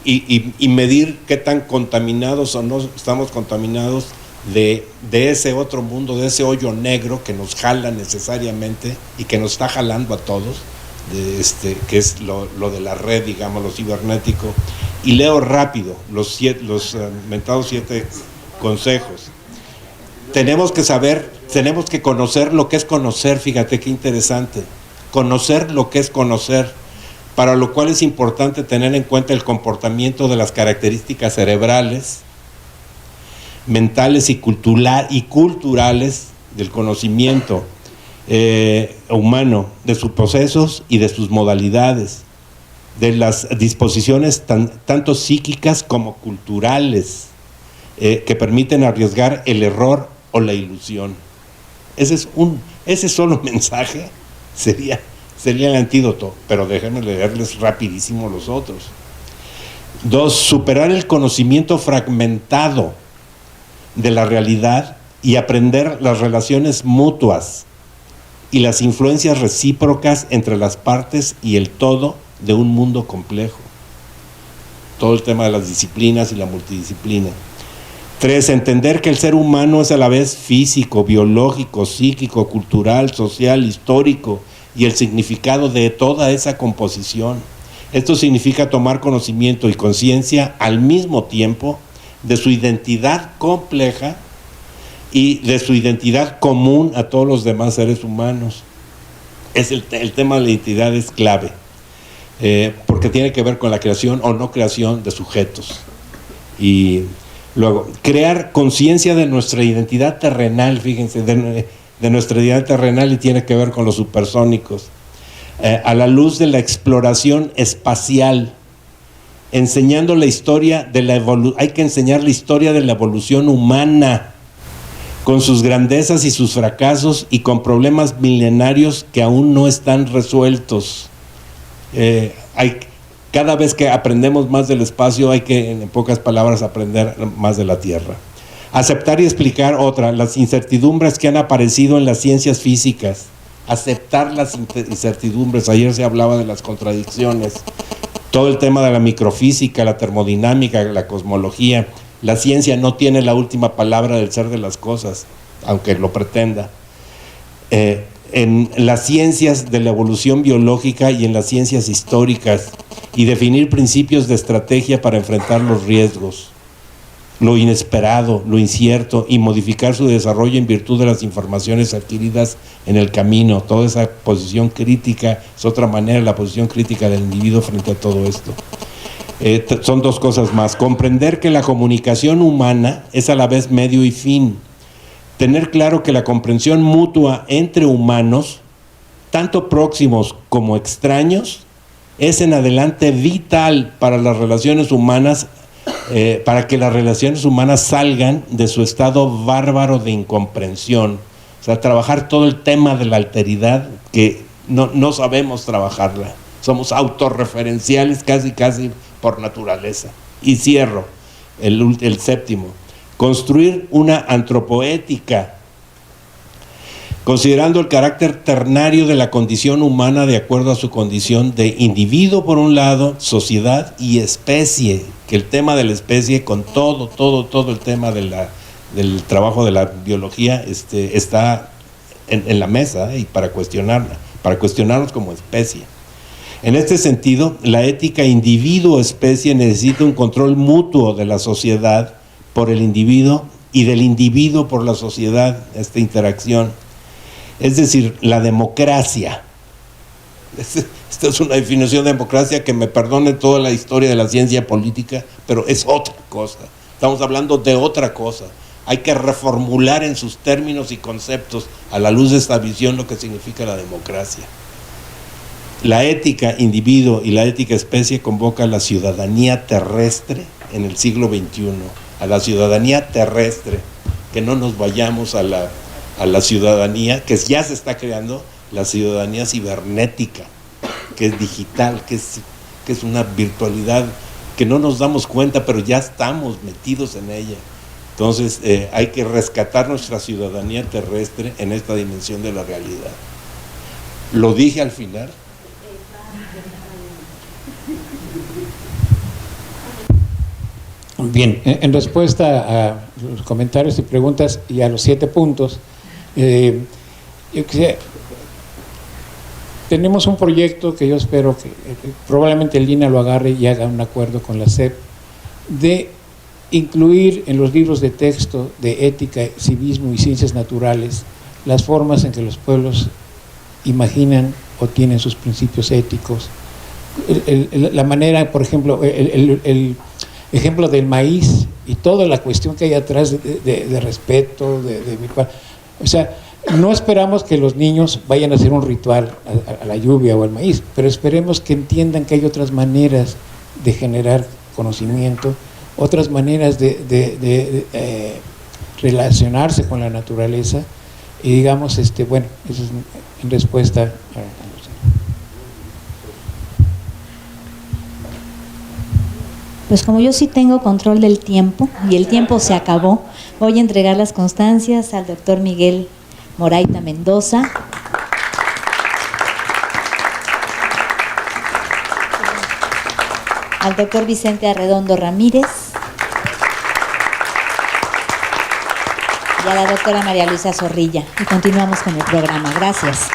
y medir qué tan contaminados o no estamos contaminados de ese otro mundo, de ese hoyo negro que nos jala necesariamente y que nos está jalando a todos, que es lo de la red, digamos, lo cibernético. Y leo rápido los mentados 7 consejos. Tenemos que saber, tenemos que conocer lo que es conocer, fíjate qué interesante, conocer lo que es conocer, para lo cual es importante tener en cuenta el comportamiento de las características cerebrales, mentales y culturales del conocimiento humano, de sus procesos y de sus modalidades, de las disposiciones tanto psíquicas como culturales que permiten arriesgar el error o la ilusión. Ese solo mensaje sería el antídoto, pero déjenme leerles rapidísimo los otros. 2. Superar el conocimiento fragmentado de la realidad y aprender las relaciones mutuas y las influencias recíprocas entre las partes y el todo de un mundo complejo. Todo el tema de las disciplinas y la multidisciplina. 3. Entender que el ser humano es a la vez físico, biológico, psíquico, cultural, social, histórico y el significado de toda esa composición. Esto significa tomar conocimiento y conciencia al mismo tiempo de su identidad compleja y de su identidad común a todos los demás seres humanos. El tema de la identidad es clave, porque tiene que ver con la creación o no creación de sujetos. Y luego, crear conciencia de nuestra identidad terrenal, fíjense, de nuestra identidad terrenal, y tiene que ver con los supersónicos, a la luz de la exploración espacial, enseñando la historia de la evolución. Hay que enseñar la historia de la evolución humana, con sus grandezas y sus fracasos y con problemas milenarios que aún no están resueltos. Cada vez que aprendemos más del espacio hay que, en pocas palabras, aprender más de la Tierra. Aceptar y explicar las incertidumbres que han aparecido en las ciencias físicas. Aceptar las incertidumbres. Ayer se hablaba de las contradicciones. Todo el tema de la microfísica, la termodinámica, la cosmología. La ciencia no tiene la última palabra del ser de las cosas, aunque lo pretenda. En las ciencias de la evolución biológica y en las ciencias históricas, y definir principios de estrategia para enfrentar los riesgos, lo inesperado, lo incierto, y modificar su desarrollo en virtud de las informaciones adquiridas en el camino. Toda esa posición crítica es otra manera, la posición crítica del individuo frente a todo esto. Son 2 cosas más. Comprender que la comunicación humana es a la vez medio y fin. Tener claro que la comprensión mutua entre humanos, tanto próximos como extraños, es en adelante vital para las relaciones humanas, para que las relaciones humanas salgan de su estado bárbaro de incomprensión. O sea, trabajar todo el tema de la alteridad, que no sabemos trabajarla. Somos autorreferenciales casi por naturaleza. Y cierro, el séptimo. Construir una antropoética, considerando el carácter ternario de la condición humana de acuerdo a su condición de individuo por un lado, sociedad y especie, que el tema de la especie con todo el tema del trabajo de la biología está en la mesa, y para cuestionarnos como especie. En este sentido, la ética individuo-especie necesita un control mutuo de la sociedad por el individuo y del individuo por la sociedad, esta interacción. Es decir, la democracia. Esta es una definición de democracia que me perdone toda la historia de la ciencia política, pero es otra cosa. Estamos hablando de otra cosa. Hay que reformular en sus términos y conceptos, a la luz de esta visión, lo que significa la democracia. La ética individuo y la ética especie convoca a la ciudadanía terrestre en el siglo XXI, a la ciudadanía terrestre, que no nos vayamos a la ciudadanía que ya se está creando, la ciudadanía cibernética, que es digital, que es una virtualidad que no nos damos cuenta, pero ya estamos metidos en ella. Entonces hay que rescatar nuestra ciudadanía terrestre en esta dimensión de la realidad. Lo dije al final. Bien, en respuesta a los comentarios y preguntas y a los 7 puntos, yo quisiera, tenemos un proyecto que yo espero que probablemente el INA lo agarre y haga un acuerdo con la SEP, de incluir en los libros de texto de ética, civismo y ciencias naturales las formas en que los pueblos imaginan o tienen sus principios éticos. La manera, por ejemplo, el ejemplo del maíz y toda la cuestión que hay atrás de respeto, o sea, no esperamos que los niños vayan a hacer un ritual a la lluvia o al maíz, pero esperemos que entiendan que hay otras maneras de generar conocimiento, otras maneras de relacionarse con la naturaleza, y digamos, bueno, eso es en respuesta a Pues como yo sí tengo control del tiempo y el tiempo se acabó, voy a entregar las constancias al doctor Miguel Moraita Mendoza. Al doctor Vicente Arredondo Ramírez y a la doctora María Luisa Zorrilla. Y continuamos con el programa. Gracias.